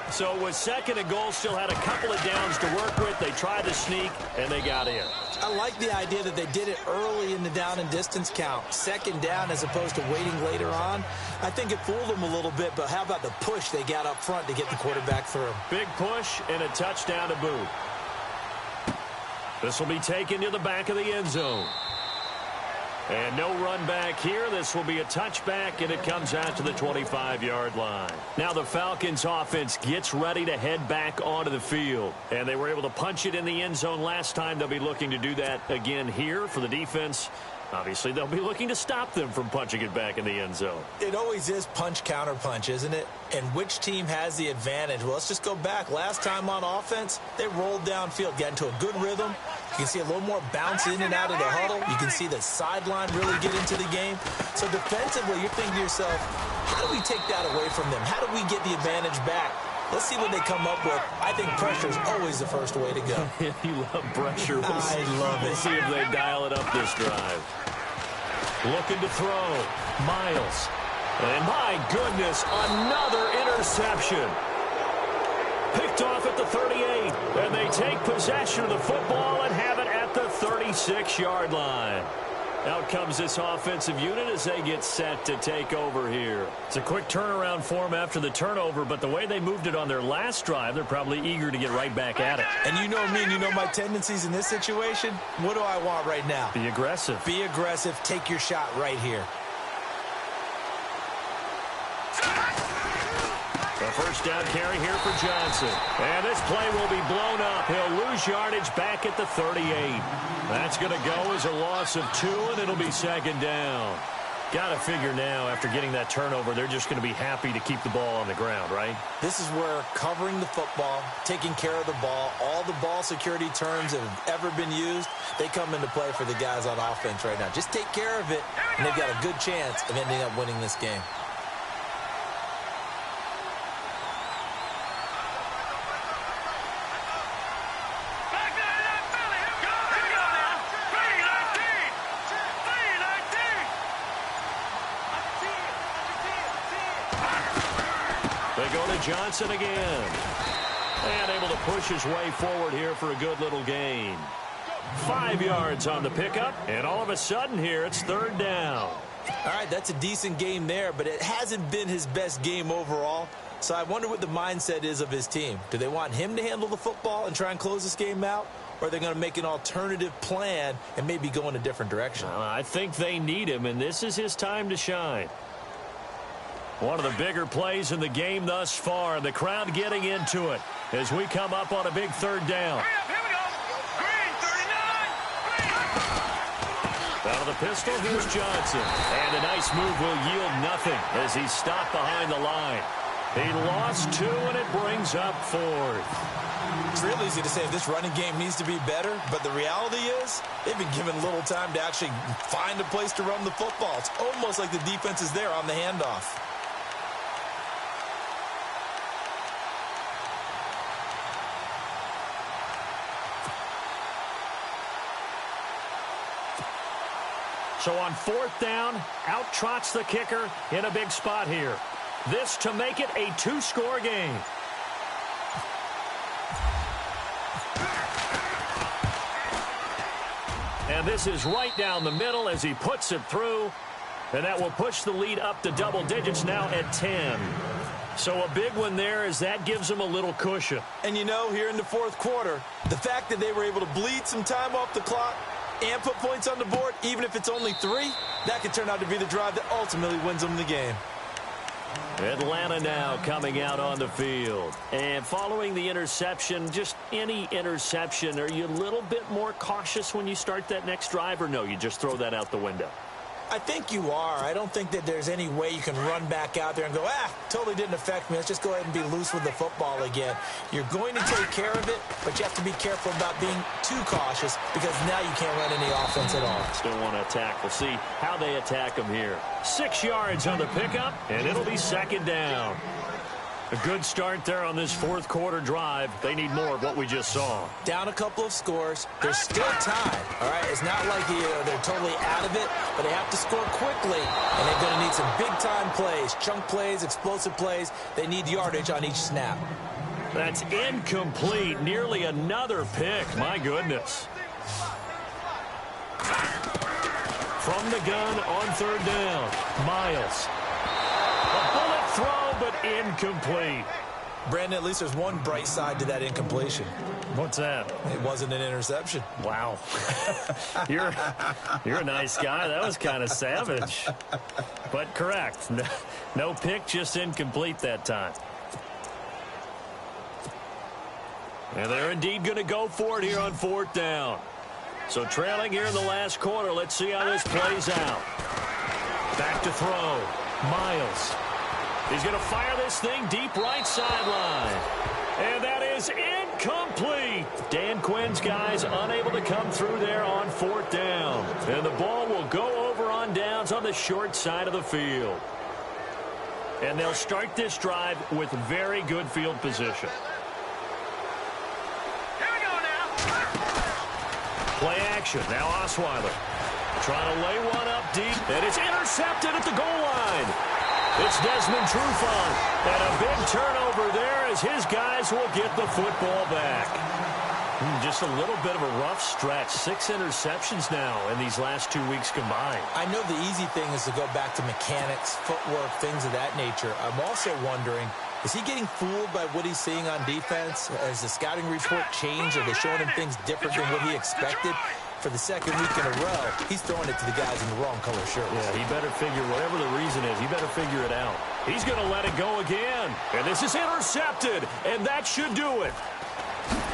So with 2nd and goal, still had a couple of downs to work with. They tried to sneak, and they got in. I like the idea that they did it early in the down and distance count. 2nd down as opposed to waiting later on. I think it fooled them a little bit, but how about the push they got up front to get the quarterback through? Big push and a touchdown to boot. This will be taken to the back of the end zone. And no run back here. This will be a touchback, and it comes out to the 25-yard line. Now the Falcons offense gets ready to head back onto the field. And they were able to punch it in the end zone last time. They'll be looking to do that again here for the defense. Obviously, they'll be looking to stop them from punching it back in the end zone. It always is punch, counter punch, isn't it? And which team has the advantage? Well, let's just go back. Last time on offense, they rolled downfield, got into a good rhythm. You can see a little more bounce in and out of the huddle. You can see the sideline really get into the game. So defensively, you're thinking to yourself, how do we take that away from them? How do we get the advantage back? Let's see what they come up with. I think pressure is always the first way to go. You love pressure. I love it. We'll see if they dial it up this drive. Looking to throw. Miles. And my goodness, another interception. Picked off at the 38. And they take possession of the football and have it at the 36-yard line. Out comes this offensive unit as they get set to take over here. It's a quick turnaround for them after the turnover, but the way they moved it on their last drive, they're probably eager to get right back at it. And you know me and you know my tendencies in this situation. What do I want right now? Be aggressive. Be aggressive. Take your shot right here. The first down carry here for Johnson. And this play will be blown up. He'll lose yardage back at the 38. That's going to go as a loss of 2, and it'll be 2nd down. Got to figure now, after getting that turnover, they're just going to be happy to keep the ball on the ground, right? This is where covering the football, taking care of the ball, all the ball security terms that have ever been used, they come into play for the guys on offense right now. Just take care of it, and they've got a good chance of ending up winning this game. Johnson again. And able to push his way forward here for a good little gain. 5 yards on the pickup, and all of a sudden here it's 3rd down. All right, that's a decent game there, but it hasn't been his best game overall. So I wonder what the mindset is of his team. Do they want him to handle the football and try and close this game out? Or are they going to make an alternative plan and maybe go in a different direction? I think they need him, and this is his time to shine. One of the bigger plays in the game thus far, and the crowd getting into it as we come up on a big 3rd down. Here we go. Green, 39. Out of the pistol, here's Johnson. And a nice move will yield nothing as he's stopped behind the line. He lost 2, and it brings up 4th. It's real easy to say this running game needs to be better, but the reality is they've been given little time to actually find a place to run the football. It's almost like the defense is there on the handoff. So on 4th down, out trots the kicker in a big spot here. This to make it a 2-score game. And this is right down the middle as he puts it through. And that will push the lead up to double digits now at 10. So a big one there as that gives them a little cushion. And you know, here in the fourth quarter, the fact that they were able to bleed some time off the clock and put points on the board, even if it's only 3, that could turn out to be the drive that ultimately wins them the game. Atlanta now coming out on the field. And following the interception, just any interception, are you a little bit more cautious when you start that next drive, or no, you just throw that out the window? I think you are. I don't think that there's any way you can run back out there and go, totally didn't affect me. Let's just go ahead and be loose with the football again. You're going to take care of it, but you have to be careful about being too cautious because now you can't run any offense at all. Still want to attack. We'll see how they attack them here. 6 yards on the pickup, and it'll be second down. A good start there on this fourth quarter drive. They need more of what we just saw. Down a couple of scores. There's still time, all right? It's not like they're totally out of it, but they have to score quickly, and they're going to need some big-time plays, chunk plays, explosive plays. They need yardage on each snap. That's incomplete. Nearly another pick. My goodness. From the gun on third down, Miles. A bullet throw, but incomplete. Brandon, at least there's one bright side to that incompletion. What's that? It wasn't an interception. Wow. You're a nice guy. That was kind of savage. But correct. No pick, just incomplete that time. And they're indeed going to go for it here on fourth down. So trailing here in the last quarter. Let's see how this plays out. Back to throw. Miles. He's going to fire this thing deep right sideline. And that is incomplete. Dan Quinn's guys unable to come through there on fourth down. And the ball will go over on downs on the short side of the field. And they'll start this drive with very good field position. Here we go now. Play action. Now Osweiler trying to lay one up deep. And it's intercepted at the goal line. It's Desmond Trufant. And a big turnover there as his guys will get the football back. Just a little bit of a rough stretch. 6 interceptions now in these last 2 weeks combined. I know the easy thing is to go back to mechanics, footwork, things of that nature. I'm also wondering, is he getting fooled by what he's seeing on defense? Has the scouting report changed? Are they showing him things different than what he expected? For the second week in a row, he's throwing it to the guys in the wrong color shirts. Yeah, he better figure, whatever the reason is, he better figure it out. He's going to let it go again. And this is intercepted, and that should do it.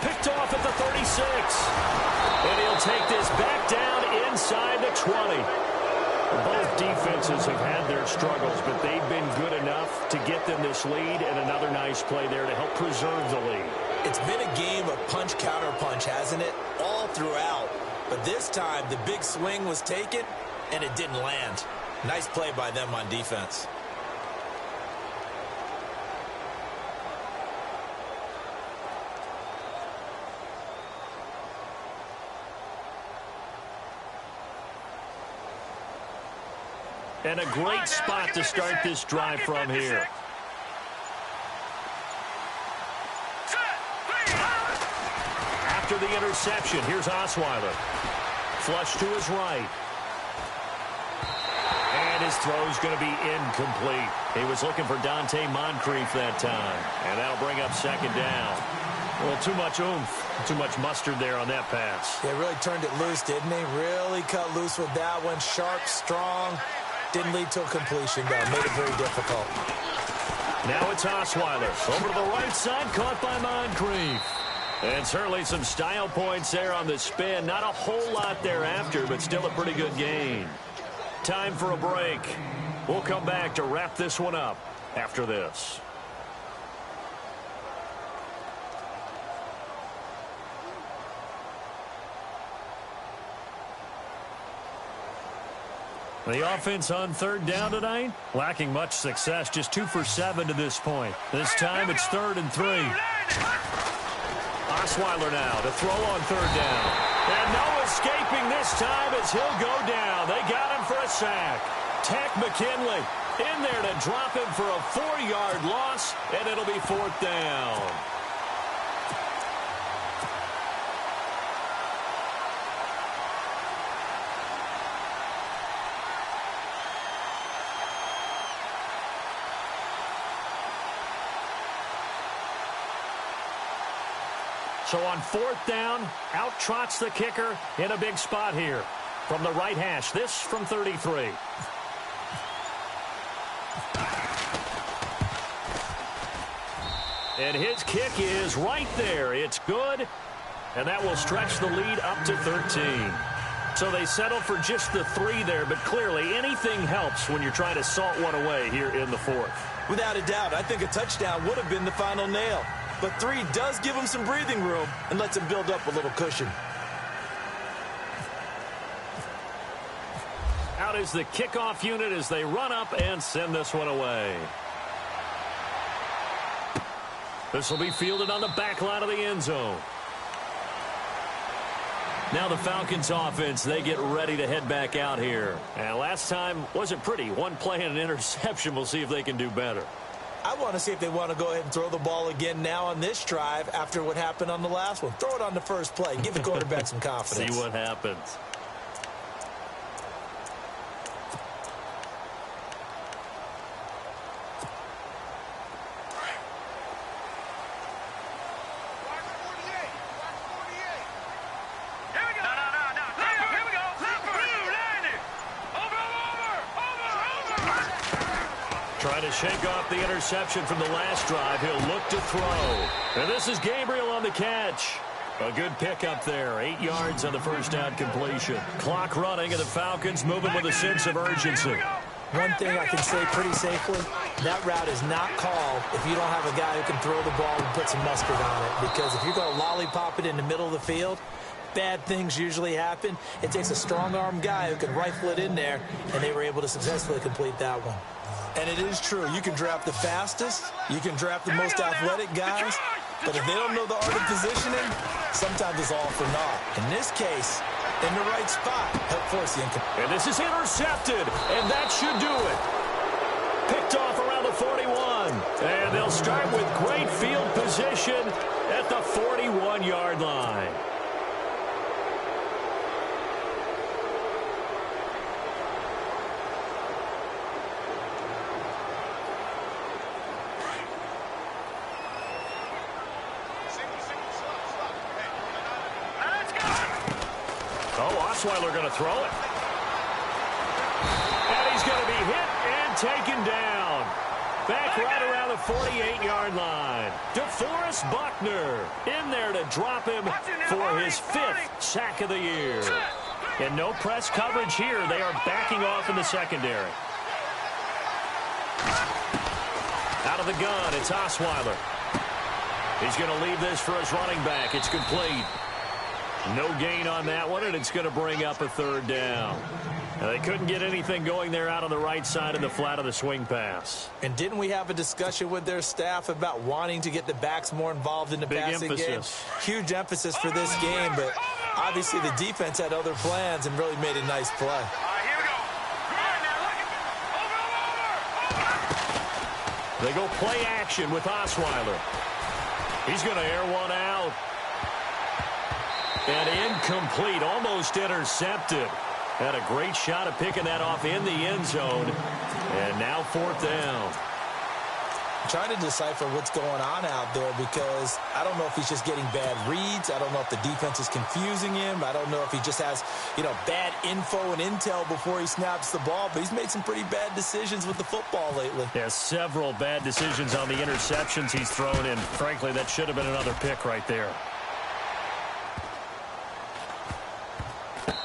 Picked off at the 36. And he'll take this back down inside the 20. Both defenses have had their struggles, but they've been good enough to get them this lead, and another nice play there to help preserve the lead. It's been a game of punch-counter-punch, hasn't it? All throughout. But this time, the big swing was taken, and it didn't land. Nice play by them on defense. And a great spot to start this drive from here. After the interception, here's Osweiler. Flush to his right. And his throw's going to be incomplete. He was looking for Dante Moncrief that time. And that'll bring up second down. Well, too much oomph, too much mustard there on that pass. They really turned it loose, didn't they? Really cut loose with that one. Sharp, strong. Didn't lead to a completion, though. Made it very difficult. Now it's Osweiler. Over to the right side, caught by Moncrief. And certainly some style points there on the spin. Not a whole lot thereafter, but still a pretty good gain. Time for a break. We'll come back to wrap this one up after this. The offense on third down tonight, lacking much success, just 2 for 7 to this point. This time it's 3rd and 3. Osweiler now to throw on third down. And no escaping this time as he'll go down. They got him for a sack. Tech McKinley in there to drop him for a 4-yard loss, and it'll be 4th down. So on 4th down, out trots the kicker in a big spot here. From the right hash, this from 33. And his kick is right there. It's good, and that will stretch the lead up to 13. So they settle for just the 3 there, but clearly anything helps when you're trying to salt one away here in the 4th. Without a doubt, I think a touchdown would have been the final nail. But 3 does give them some breathing room and lets them build up a little cushion. Out is the kickoff unit as they run up and send this one away. This will be fielded on the back line of the end zone. Now the Falcons offense, they get ready to head back out here. And last time wasn't pretty. 1 play and an interception. We'll see if they can do better. I want to see if they want to go ahead and throw the ball again now on this drive after what happened on the last one. Throw it on the first play. Give the quarterback some confidence. See what happens. Trying to shake off the interception from the last drive. He'll look to throw. And this is Gabriel on the catch. A good pickup there. 8 yards on the first down completion. Clock running, and the Falcons moving with a sense of urgency. One thing I can say pretty safely, that route is not called if you don't have a guy who can throw the ball and put some mustard on it. Because if you're going to lollipop it in the middle of the field, bad things usually happen. It takes a strong-arm guy who can rifle it in there, and they were able to successfully complete that one. And it is true. You can draft the fastest. You can draft the most athletic guys. But if they don't know the art of positioning, sometimes it's all for naught. In this case, in the right spot, help force the incomplete. And this is intercepted, and that should do it. Picked off around the 41. And they'll start with great field position at the 41-yard line. Osweiler going to throw it. And he's going to be hit and taken down. Back right around the 48-yard line. DeForest Buckner in there to drop him for his 5th sack of the year. And no press coverage here. They are backing off in the secondary. Out of the gun, it's Osweiler. He's going to leave this for his running back. It's complete. No gain on that one, and it's going to bring up a 3rd down. Now, they couldn't get anything going there out on the right side of the flat of the swing pass. And didn't we have a discussion with their staff about wanting to get the backs more involved in the passing game? Huge emphasis for this game, but obviously the defense had other plans and really made a nice play. All right, here we go. They go play action with Osweiler. He's going to air one out. And incomplete, almost intercepted. Had a great shot at picking that off in the end zone. And now 4th down. I'm trying to decipher what's going on out there because I don't know if he's just getting bad reads. I don't know if the defense is confusing him. I don't know if he just has, bad info and intel before he snaps the ball. But he's made some pretty bad decisions with the football lately. Yeah, several bad decisions on the interceptions he's thrown in. Frankly, that should have been another pick right there.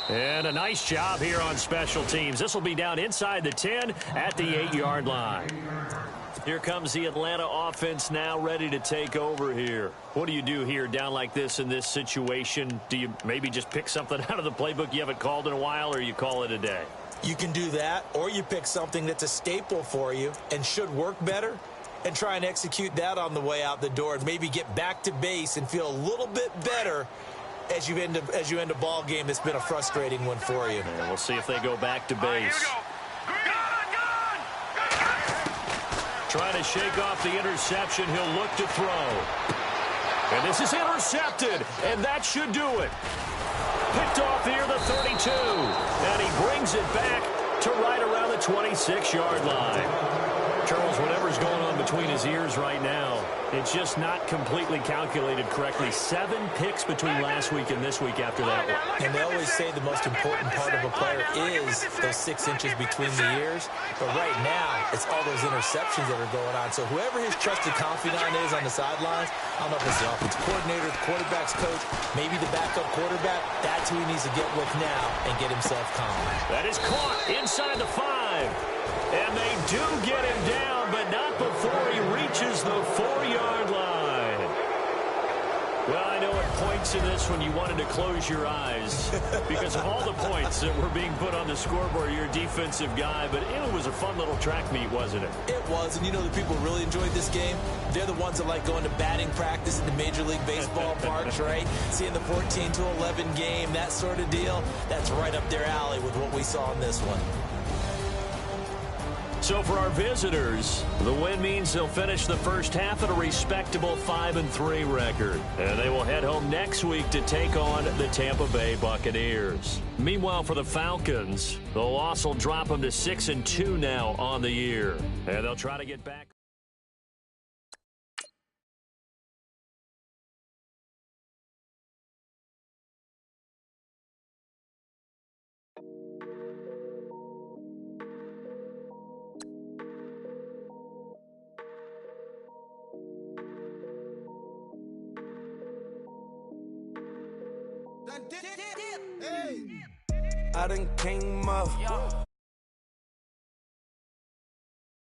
And a nice job here on special teams. This will be down inside the 10 at the 8-yard line. Here comes the Atlanta offense now ready to take over here. What do you do here down like this in this situation? Do you maybe just pick something out of the playbook you haven't called in a while, or you call it a day? You can do that, or you pick something that's a staple for you and should work better and try and execute that on the way out the door and maybe get back to base and feel a little bit better as you end a ball game that's been a frustrating one for you. And we'll see if they go back to base. Trying to shake off the interception. He'll look to throw. And this is intercepted, and that should do it. Picked off here, the 32. And he brings it back to right around the 26-yard line. Charles, whatever's going on between his ears right now, it's just not completely calculated correctly. 7 picks between last week and this week after that one. And they always say the most important part of a player is those 6 inches between the ears. But right now, it's all those interceptions that are going on. So whoever his trusted confidant is on the sidelines, I don't know if it's the offensive coordinator, the quarterback's coach, maybe the backup quarterback, that's who he needs to get with now and get himself calm. That is caught inside the 5. And they do get him down, but not before he reaches the 4-yard line. Well, I know at points in this when you wanted to close your eyes because of all the points that were being put on the scoreboard. You're a defensive guy, but it was a fun little track meet, wasn't it? It was, and you know the people who really enjoyed this game? They're the ones that like going to batting practice in the Major League Baseball parks, right? Seeing the 14-11 game, that sort of deal, that's right up their alley with what we saw in this one. So for our visitors, the win means they'll finish the first half at a respectable 5-3 record. And they will head home next week to take on the Tampa Bay Buccaneers. Meanwhile, for the Falcons, the loss will drop them to 6-2 now on the year. And they'll try to get back. I done came up.